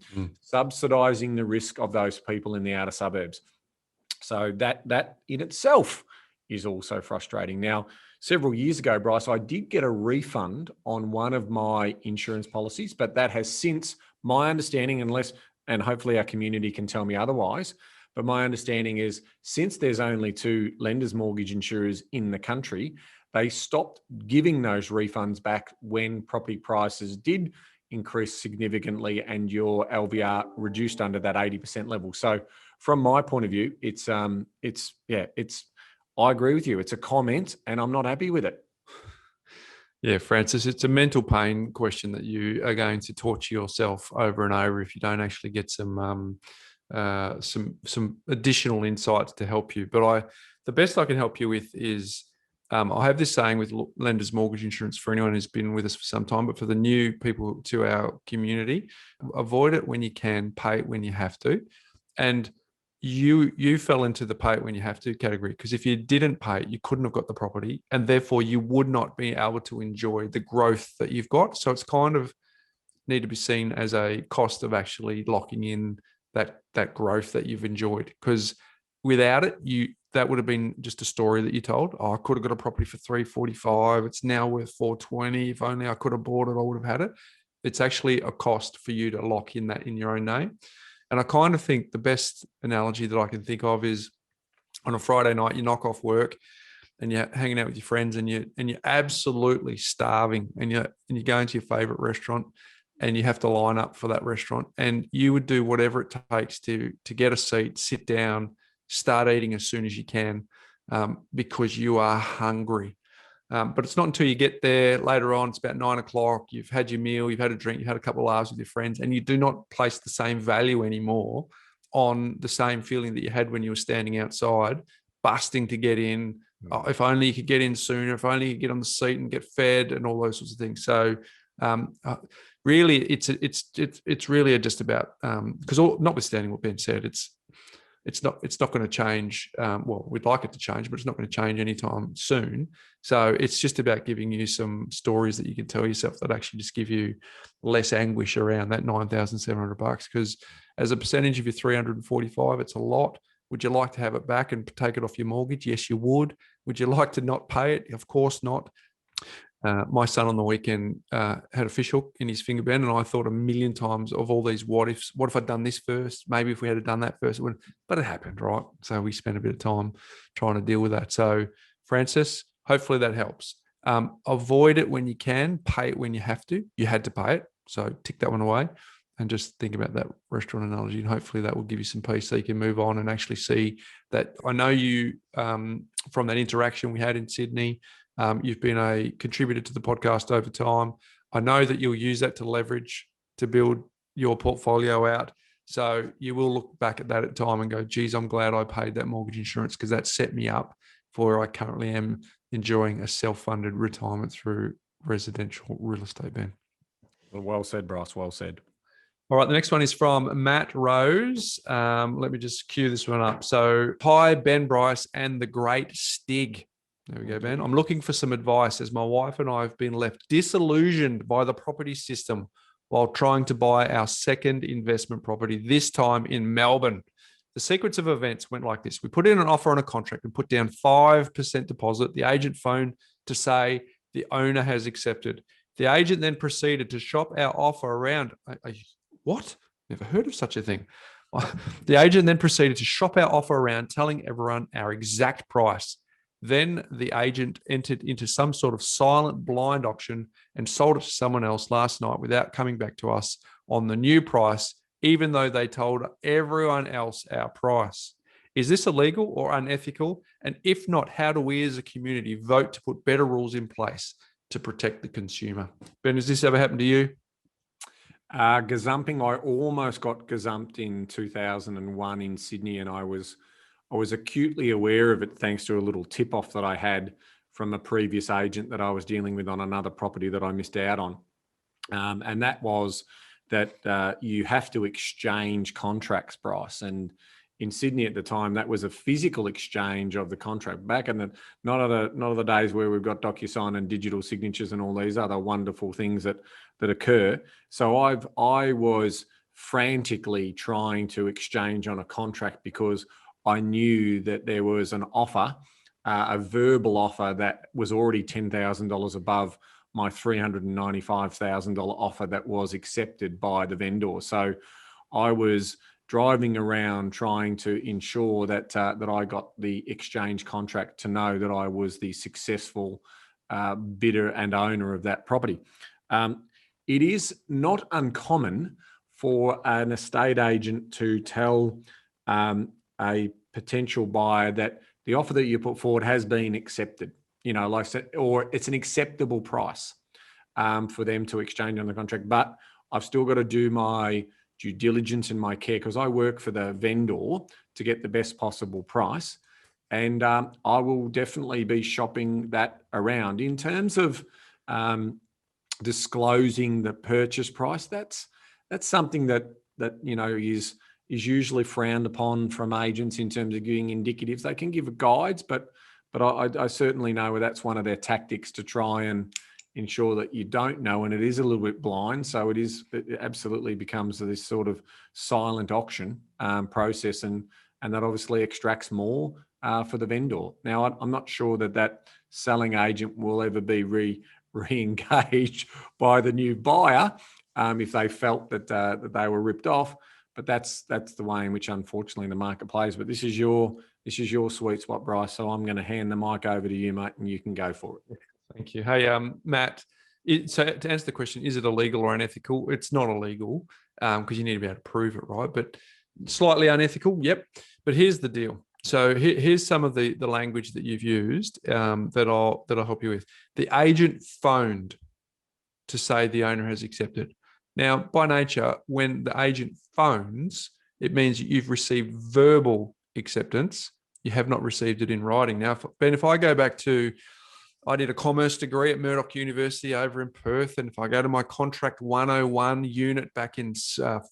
subsidising the risk of those people in the outer suburbs. So that in itself is also frustrating. Now, several years ago, Bryce, I did get a refund on one of my insurance policies, but that has since, my understanding, and hopefully our community can tell me otherwise, but my understanding is since there's only 2 lenders mortgage insurers in the country, they stopped giving those refunds back when property prices did increase significantly and your LVR reduced under that 80% level. So from my point of view, I agree with you. It's a comment and I'm not happy with it. Yeah, Francis, it's a mental pain question that you are going to torture yourself over and over if you don't actually get some additional insights to help you. But the best I can help you with is I have this saying with lenders mortgage insurance for anyone who's been with us for some time, but for the new people to our community, avoid it when you can, pay it when you have to. And you fell into the pay it when you have to category, because if you didn't pay it, you couldn't have got the property and therefore you would not be able to enjoy the growth that you've got. So it's kind of need to be seen as a cost of actually locking in that growth that you've enjoyed, because without it, that would have been just a story that you told. Oh, I could have got a property for $345. It's now worth $420. If only I could have bought it, I would have had it. It's actually a cost for you to lock in that in your own name. And I kind of think the best analogy that I can think of is on a Friday night, you knock off work and you're hanging out with your friends and you're absolutely starving and you're going to your favorite restaurant and you have to line up for that restaurant, and you would do whatever it takes to get a seat, sit down, start eating as soon as you can, because you are hungry. But it's not until you get there later on, it's about 9 o'clock, you've had your meal, you've had a drink, you've had a couple of hours with your friends, and you do not place the same value anymore on the same feeling that you had when you were standing outside, busting to get in. Oh, if only you could get in sooner, if only you could get on the seat and get fed and all those sorts of things. So really, it's really just about, because notwithstanding what Ben said, it's not going to change. Well, we'd like it to change, but it's not going to change anytime soon. So it's just about giving you some stories that you can tell yourself that actually just give you less anguish around that $9,700. Because as a percentage of your 345, it's a lot. Would you like to have it back and take it off your mortgage? Yes, you would. Would you like to not pay it? Of course not. My son on the weekend had a fish hook in his finger bend, and I thought a million times of all these what ifs. What if I'd done this first? Maybe if we had done that first, but it happened, right? So we spent a bit of time trying to deal with that. So, Francis, hopefully that helps. Avoid it when you can. Pay it when you have to. You had to pay it, so tick that one away. And just think about that restaurant analogy, and hopefully that will give you some peace so you can move on and actually see that. I know you, from that interaction we had in Sydney, you've been a contributor to the podcast over time. I know that you'll use that to leverage to build your portfolio out. So you will look back at that at time and go, geez, I'm glad I paid that mortgage insurance because that set me up for where I currently am enjoying a self-funded retirement through residential real estate, Ben. Well said, Bryce. Well said. All right, the next one is from Matt Rose. Let me just cue this one up. So, hi, Ben, Bryce, and the great Stig. There we go, Ben. I'm looking for some advice as my wife and I have been left disillusioned by the property system while trying to buy our second investment property, this time in Melbourne. The sequence of events went like this. We put in an offer on a contract and put down 5% deposit. The agent phoned to say the owner has accepted. The agent then proceeded to shop our offer around. What? Never heard of such a thing. The agent then proceeded to shop our offer around, telling everyone our exact price. Then the agent entered into some sort of silent blind auction and sold it to someone else last night without coming back to us on the new price, even though they told everyone else our price. Is this illegal or unethical? And if not, how do we as a community vote to put better rules in place to protect the consumer? Ben, has this ever happened to you? Gazumping, I almost got gazumped in 2001 in Sydney, and I was acutely aware of it thanks to a little tip-off that I had from a previous agent that I was dealing with on another property that I missed out on. And that was that you have to exchange contracts, Bryce. And in Sydney at the time, that was a physical exchange of the contract. Back in not of the days where we've got DocuSign and digital signatures and all these other wonderful things that occur. So I was frantically trying to exchange on a contract because I knew that there was an offer, a verbal offer that was already $10,000 above my $395,000 offer that was accepted by the vendor. So I was driving around trying to ensure that I got the exchange contract to know that I was the successful bidder and owner of that property. It is not uncommon for an estate agent to tell a potential buyer that the offer that you put forward has been accepted, or it's an acceptable price for them to exchange on the contract. But I've still got to do my due diligence and my care because I work for the vendor to get the best possible price. And I will definitely be shopping that around. In terms of disclosing the purchase price, that's something that is usually frowned upon from agents in terms of giving indicatives. They can give guides, but I certainly know that's one of their tactics to try and ensure that you don't know, and it is a little bit blind. So it absolutely becomes this sort of silent auction process, and that obviously extracts more for the vendor. Now, I'm not sure that selling agent will ever be re-engaged by the new buyer if they felt that they were ripped off. But that's the way in which, unfortunately, the market plays. But this is your sweet spot, Bryce. So I'm going to hand the mic over to you, mate, and you can go for it. Thank you. Hey, Matt. So to answer the question, is it illegal or unethical? It's not illegal because you need to be able to prove it, right? But slightly unethical, yep. But here's the deal. So here's some of the language that you've used that I'll help you with. The agent phoned to say the owner has accepted. Now, by nature, when the agent phones, it means you've received verbal acceptance. You have not received it in writing. Now, Ben, if I go back to, I did a commerce degree at Murdoch University over in Perth, and if I go to my contract 101 unit back in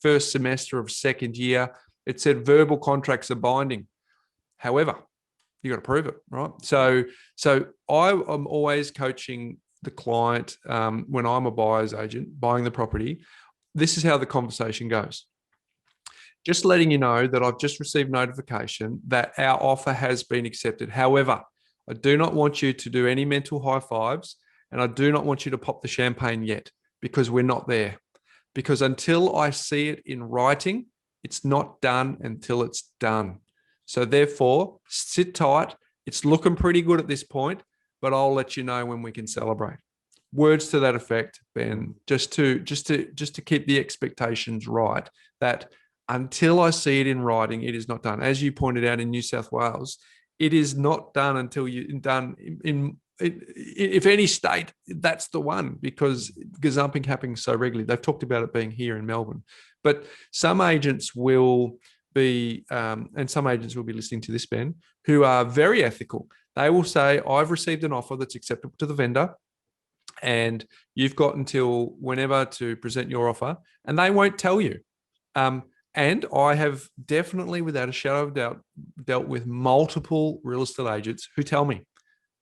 first semester of second year, It said verbal contracts are binding. However, you got to prove it, right? So I am always coaching the client when I'm a buyer's agent buying the property. This is how the conversation goes. Just letting you know that I've just received notification that our offer has been accepted. However, I do not want you to do any mental high fives, and I do not want you to pop the champagne yet, because we're not there. Because until I see it in writing, it's not done until it's done. So therefore, sit tight. It's looking pretty good at this point, but I'll let you know when we can celebrate. Words to that effect, Ben, just to keep the expectations right, that until I see it in writing, it is not done. As you pointed out in New South Wales, it is not done until you're done in if any state, that's the one, because gazumping happens so regularly. They've talked about it being here in Melbourne, but some agents will be, and some agents will be listening to this, Ben, who are very ethical. They will say, I've received an offer that's acceptable to the vendor, and you've got until whenever to present your offer, and they won't tell you. And I have definitely, without a shadow of doubt, dealt with multiple real estate agents who tell me,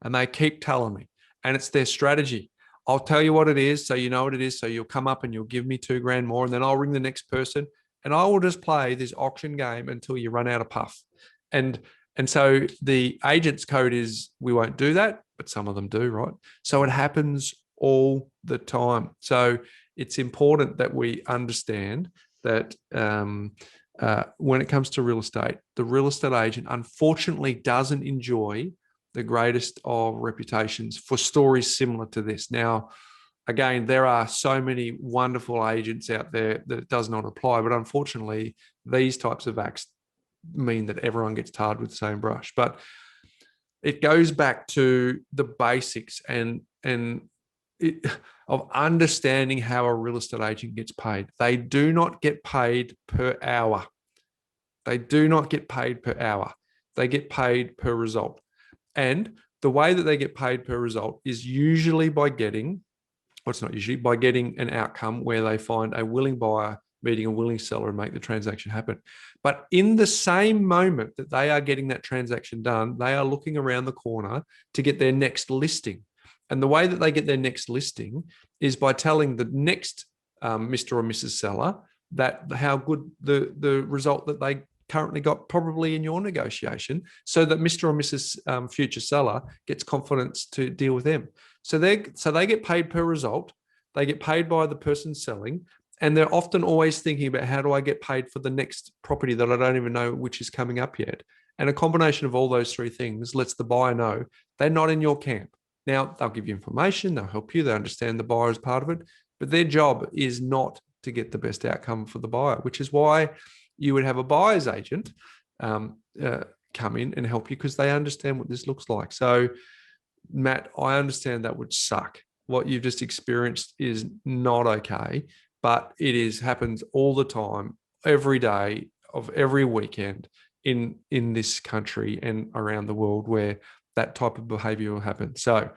and they keep telling me, and it's their strategy. I'll tell you what it is, so you know what it is, so you'll come up and you'll give me $2,000 more, and then I'll ring the next person, and I will just play this auction game until you run out of puff. And so the agent's code is, we won't do that, but some of them do, right? So it happens all the time. So it's important that we understand that when it comes to real estate, the real estate agent unfortunately doesn't enjoy the greatest of reputations for stories similar to this. Now, again, there are so many wonderful agents out there that it does not apply, but unfortunately, these types of acts mean that everyone gets tarred with the same brush. But it goes back to the basics of understanding how a real estate agent gets paid. They do not get paid per hour. They do not get paid per hour. They get paid per result. And the way that they get paid per result is usually by getting, or it's not usually, by getting an outcome where they find a willing buyer meeting a willing seller and make the transaction happen. But in the same moment that they are getting that transaction done, they are looking around the corner to get their next listing. And the way that they get their next listing is by telling the next Mr. or Mrs. Seller that how good the result that they currently got probably in your negotiation, so that Mr. or Mrs. Future Seller gets confidence to deal with them. So they get paid per result. They get paid by the person selling, and they're often always thinking about, how do I get paid for the next property that I don't even know which is coming up yet? And a combination of all those three things lets the buyer know they're not in your camp. Now, they'll give you information, they'll help you, they understand the buyer is part of it, but their job is not to get the best outcome for the buyer, which is why you would have a buyer's agent come in and help you, because they understand what this looks like. So, Matt, I understand that would suck. What you've just experienced is not okay, but it happens all the time, every day of every weekend in this country and around the world, where that type of behavior will happen. So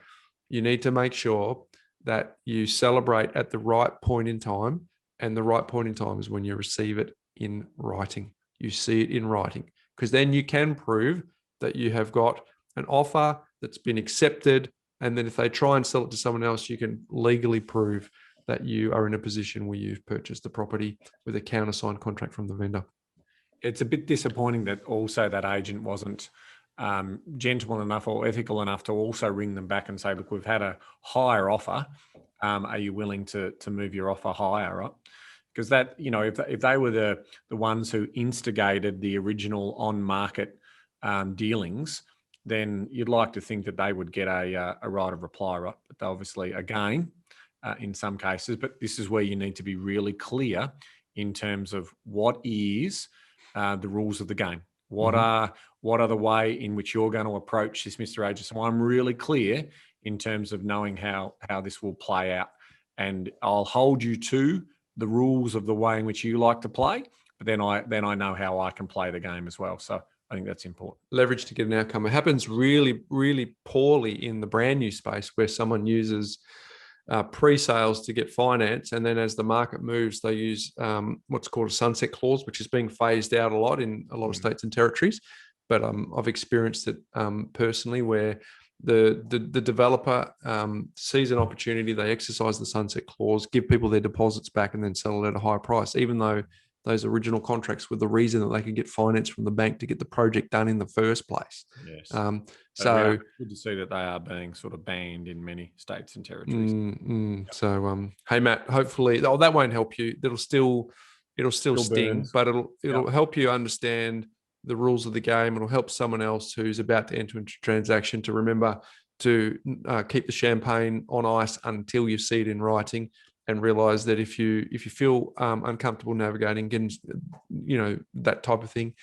you need to make sure that you celebrate at the right point in time, and the right point in time is when you receive it in writing. You see it in writing, because then you can prove that you have got an offer that's been accepted, and then if they try and sell it to someone else, you can legally prove that you are in a position where you've purchased the property with a countersigned contract from the vendor. It's a bit disappointing that also that agent wasn't gentleman enough or ethical enough to also ring them back and say, look, we've had a higher offer. Are you willing to move your offer higher? Right? Because that, if they were the ones who instigated the original on-market dealings, then you'd like to think that they would get a right of reply, right? But they obviously, again, in some cases, but this is where you need to be really clear in terms of what is the rules of the game. What are the way in which you're going to approach this, Mr. Agent? So I'm really clear in terms of knowing how this will play out, and I'll hold you to the rules of the way in which you like to play. But then I know how I can play the game as well. So I think that's important. Leverage to get an outcome. It happens really, really poorly in the brand new space, where someone uses pre-sales to get finance, and then as the market moves, they use what's called a sunset clause, which is being phased out a lot in a lot of states and territories. But I've experienced it personally, where the developer sees an opportunity, they exercise the sunset clause, give people their deposits back, and then sell it at a higher price, even though those original contracts were the reason that they could get finance from the bank to get the project done in the first place. Yes. So good to see that they are being sort of banned in many states and territories. So, hey Matt, hopefully, that won't help you. It'll still sting, burns. but it'll help you understand the rules of the game. It'll help someone else who's about to enter into a transaction to remember to keep the champagne on ice until you see it in writing, and realize that if you feel uncomfortable navigating, getting, that type of thing,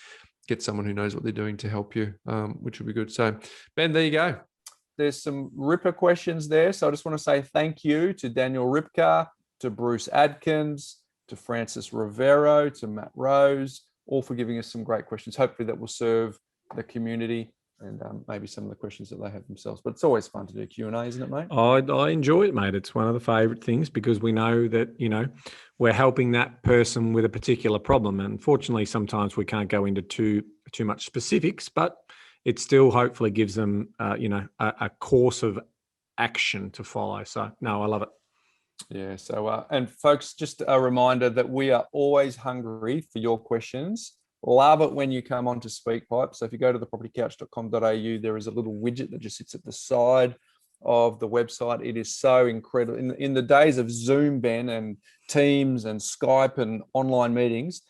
get someone who knows what they're doing to help you, which will be good. So, Ben, there you go. There's some Ripper questions there. So I just want to say thank you to Daniel Ripka, to Bruce Adkins, to Francis Rivero, to Matt Rose, all for giving us some great questions. Hopefully that will serve the community and maybe some of the questions that they have themselves. But it's always fun to do Q&A, isn't it, mate? I enjoy it, mate. It's one of the favourite things, because we know that, we're helping that person with a particular problem. And unfortunately, sometimes we can't go into too much specifics, but it still hopefully gives them, a course of action to follow. So, no, I love it. Yeah. So, and folks, just a reminder that we are always hungry for your questions. Love it when you come on to SpeakPipe. So if you go to thepropertycouch.com.au, there is a little widget that just sits at the side of the website. It is so incredible. In the days of Zoom, Ben, and Teams and Skype and online meetings,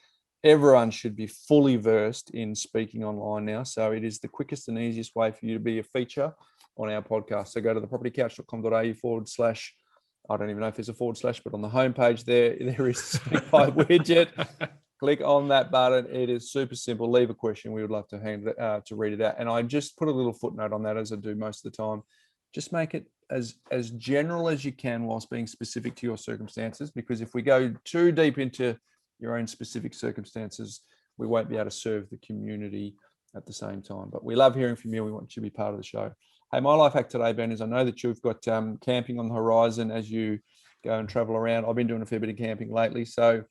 everyone should be fully versed in speaking online now. So it is the quickest and easiest way for you to be a feature on our podcast. So go to thepropertycouch.com.au / I don't even know if there's a / but on the homepage there is a SpeakPipe widget. Click on that button. It is super simple. Leave a question. We would love to to read it out. And I just put a little footnote on that, as I do most of the time. Just make it as general as you can whilst being specific to your circumstances, because if we go too deep into your own specific circumstances, we won't be able to serve the community at the same time. But we love hearing from you. We want you to be part of the show. Hey, my life hack today, Ben, is I know that you've got camping on the horizon as you go and travel around. I've been doing a fair bit of camping lately. So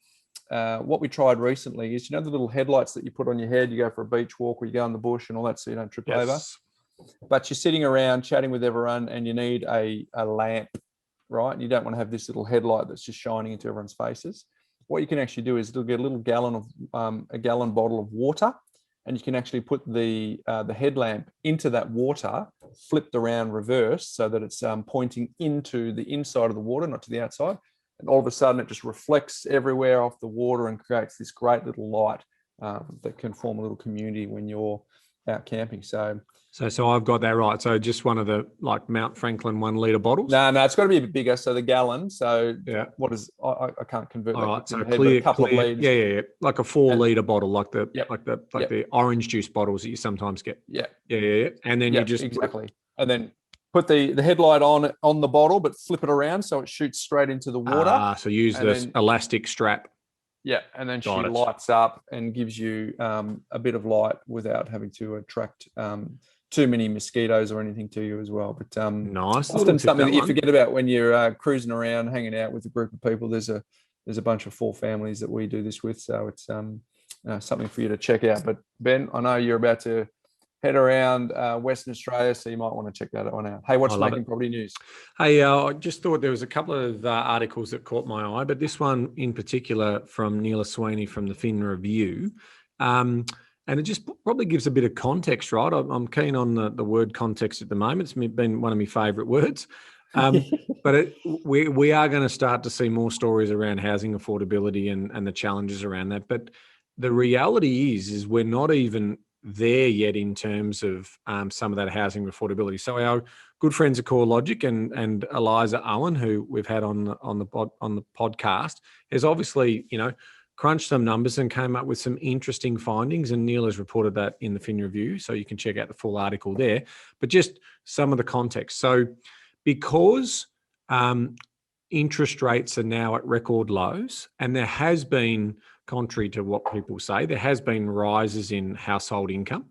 what we tried recently is, the little headlights that you put on your head, you go for a beach walk or you go in the bush and all that, so you don't trip over. But you're sitting around chatting with everyone and you need a lamp, right? And you don't want to have this little headlight that's just shining into everyone's faces. What you can actually do is get a little gallon bottle of water, and you can actually put the headlamp into that water, flipped around reverse, so that it's pointing into the inside of the water, not to the outside. And all of a sudden, it just reflects everywhere off the water and creates this great little light that can form a little community when you're out camping. So I've got that right. So just one of the Mount Franklin 1 litre bottles? No, it's got to be a bit bigger. So the gallon. So yeah, what is? I can't convert that. All right, so clear, a couple of litres. Yeah, like a 4 litre bottle, like the orange juice bottles that you sometimes get. Yeah. And then you just and then put the headlight on the bottle, but flip it around so it shoots straight into the water. So use this elastic strap. Yeah, and then she lights up and gives you a bit of light without having to attract too many mosquitoes or anything to you as well. But nice. Often something that you forget about when you're cruising around, hanging out with a group of people. There's a bunch of 4 families that we do this with, so it's something for you to check out. But Ben, I know you're about to head around Western Australia, so you might want to check that one out. Hey, what's making property news? Hey, I just thought there was a couple of articles that caught my eye, but this one in particular from Neela Sweeney from the Fin Review, and it just probably gives a bit of context, right? I'm keen on the word context at the moment. It's been one of my favourite words. But we are going to start to see more stories around housing affordability and the challenges around that. But the reality is we're not even there yet in terms of some of that housing affordability. So our good friends at CoreLogic and Eliza Owen, who we've had on the podcast, has obviously crunched some numbers and came up with some interesting findings. And Neil has reported that in the Fin Review, so you can check out the full article there. But just some of the context. So because interest rates are now at record lows, and there has been, contrary to what people say, there has been rises in household income.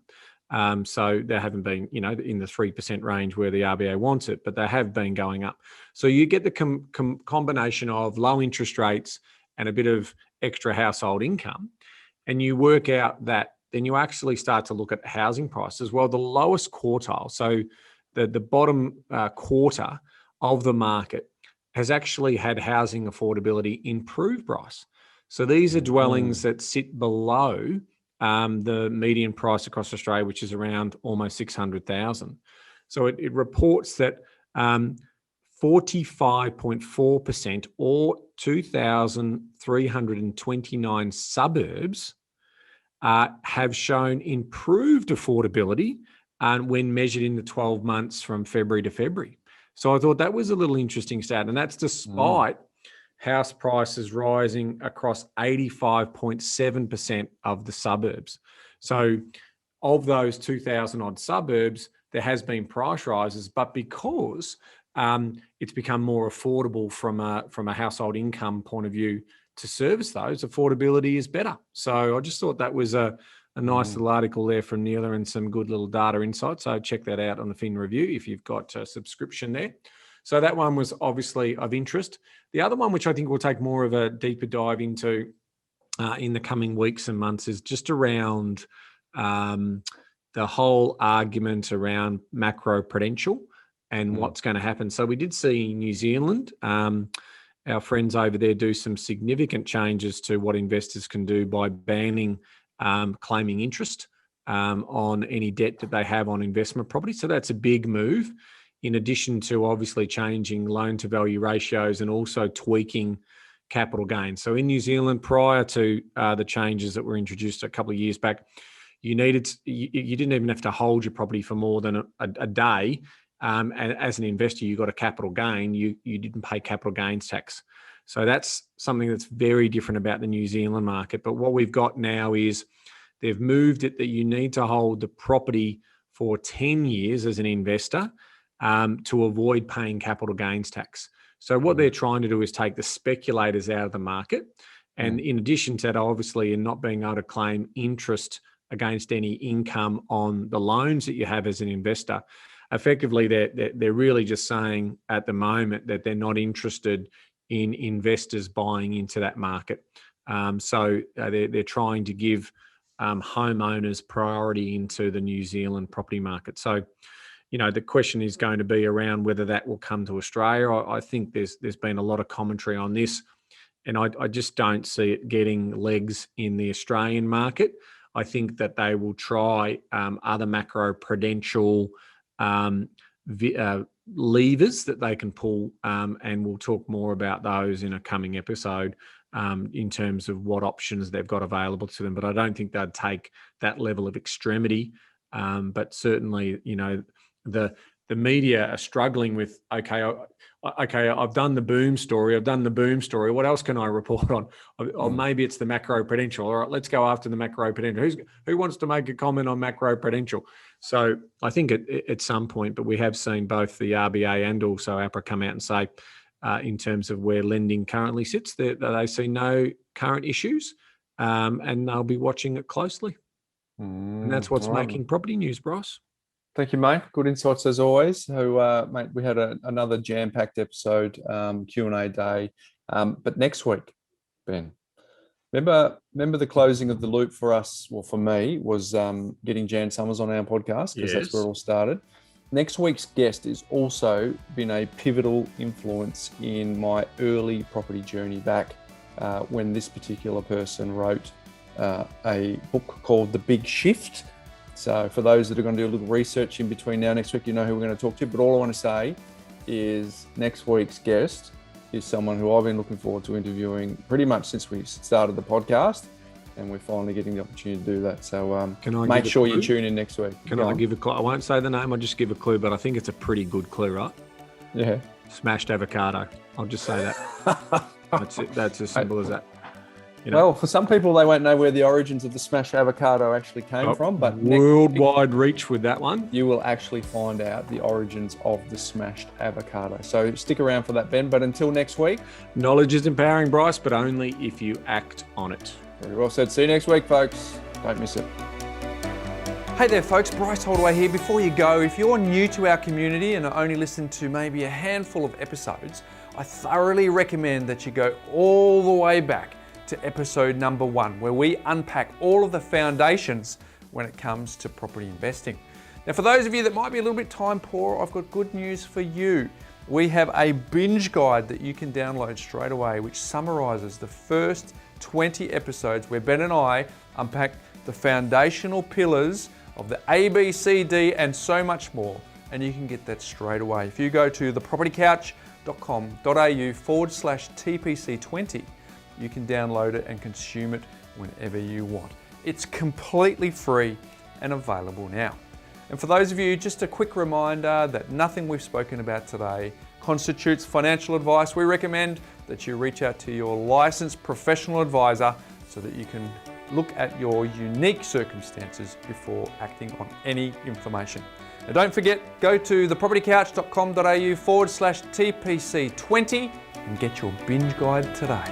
So they haven't been, in the 3% range where the RBA wants it, but they have been going up. So you get the combination of low interest rates and a bit of extra household income, and you work out that, then you actually start to look at housing prices. Well, the lowest quartile, so the bottom quarter of the market has actually had housing affordability improve, Bryce. So these are dwellings that sit below the median price across Australia, which is around almost 600,000. So it reports that 45.4% or 2,329 suburbs have shown improved affordability when measured in the 12 months from February to February. So I thought that was a little interesting stat, and that's despite house prices rising across 85.7% of the suburbs. So of those 2,000 odd suburbs, there has been price rises, but because it's become more affordable from a household income point of view to service those, affordability is better. So I just thought that was a nice little article there from Neela and some good little data insights. So check that out on the Fin Review if you've got a subscription there. So that one was obviously of interest. The other one, which I think we'll take more of a deeper dive into in the coming weeks and months, is just around the whole argument around macro-prudential and what's going to happen. So we did see in New Zealand, our friends over there do some significant changes to what investors can do by banning claiming interest on any debt that they have on investment property. So that's a big move, in addition to obviously changing loan to value ratios and also tweaking capital gains. So in New Zealand, prior to the changes that were introduced a couple of years back, you didn't even have to hold your property for more than a day. And as an investor, you got a capital gain, you didn't pay capital gains tax. So that's something that's very different about the New Zealand market. But what we've got now is they've moved it that you need to hold the property for 10 years as an investor to avoid paying capital gains tax. So what they're trying to do is take the speculators out of the market. And in addition to that, obviously, in not being able to claim interest against any income on the loans that you have as an investor, effectively they're really just saying at the moment that they're not interested in investors buying into that market. So they're trying to give homeowners priority into the New Zealand property market. So, the question is going to be around whether that will come to Australia. I think there's been a lot of commentary on this, and I just don't see it getting legs in the Australian market. I think that they will try other macro-prudential levers that they can pull, and we'll talk more about those in a coming episode in terms of what options they've got available to them. But I don't think they'd take that level of extremity. But certainly, the media are struggling with, okay, I've done the boom story. What else can I report on? Or maybe it's the macro-prudential. All right, let's go after the macro-prudential. Who wants to make a comment on macro-prudential? So I think at some point, but we have seen both the RBA and also APRA come out and say, in terms of where lending currently sits, that they see no current issues, and they'll be watching it closely. And that's what's making property news, Bryce. Thank you, mate. Good insights as always. So, mate, we had another jam-packed episode, Q&A day. But next week, Ben, remember the closing of the loop for us, well, for me, was getting Jan Summers on our podcast, because that's where it all started. Next week's guest has also been a pivotal influence in my early property journey back when this particular person wrote a book called The Big Shift. So for those that are going to do a little research in between now and next week, you know who we're going to talk to. But all I want to say is next week's guest is someone who I've been looking forward to interviewing pretty much since we started the podcast. And we're finally getting the opportunity to do that. So make sure you tune in next week. Can I give a clue? I won't say the name, I'll just give a clue, but I think it's a pretty good clue, right? Yeah. Smashed avocado. I'll just say that. That's it. That's as simple as that. Well, for some people, they won't know where the origins of the smashed avocado actually came from, but worldwide reach with that one. You will actually find out the origins of the smashed avocado. So stick around for that, Ben. But until next week, knowledge is empowering, Bryce, but only if you act on it. Very well said. See you next week, folks. Don't miss it. Hey there folks, Bryce Holdaway here. Before you go, if you're new to our community and only listened to maybe a handful of episodes, I thoroughly recommend that you go all the way back to episode number 1, where we unpack all of the foundations when it comes to property investing. Now, for those of you that might be a little bit time poor, I've got good news for you. We have a binge guide that you can download straight away, which summarizes the first 20 episodes where Ben and I unpack the foundational pillars of the A, B, C, D, and so much more. And you can get that straight away. If you go to thepropertycouch.com.au/TPC20, you can download it and consume it whenever you want. It's completely free and available now. And for those of you, just a quick reminder that nothing we've spoken about today constitutes financial advice. We recommend that you reach out to your licensed professional advisor so that you can look at your unique circumstances before acting on any information. Now don't forget, go to thepropertycouch.com.au/TPC20 and get your binge guide today.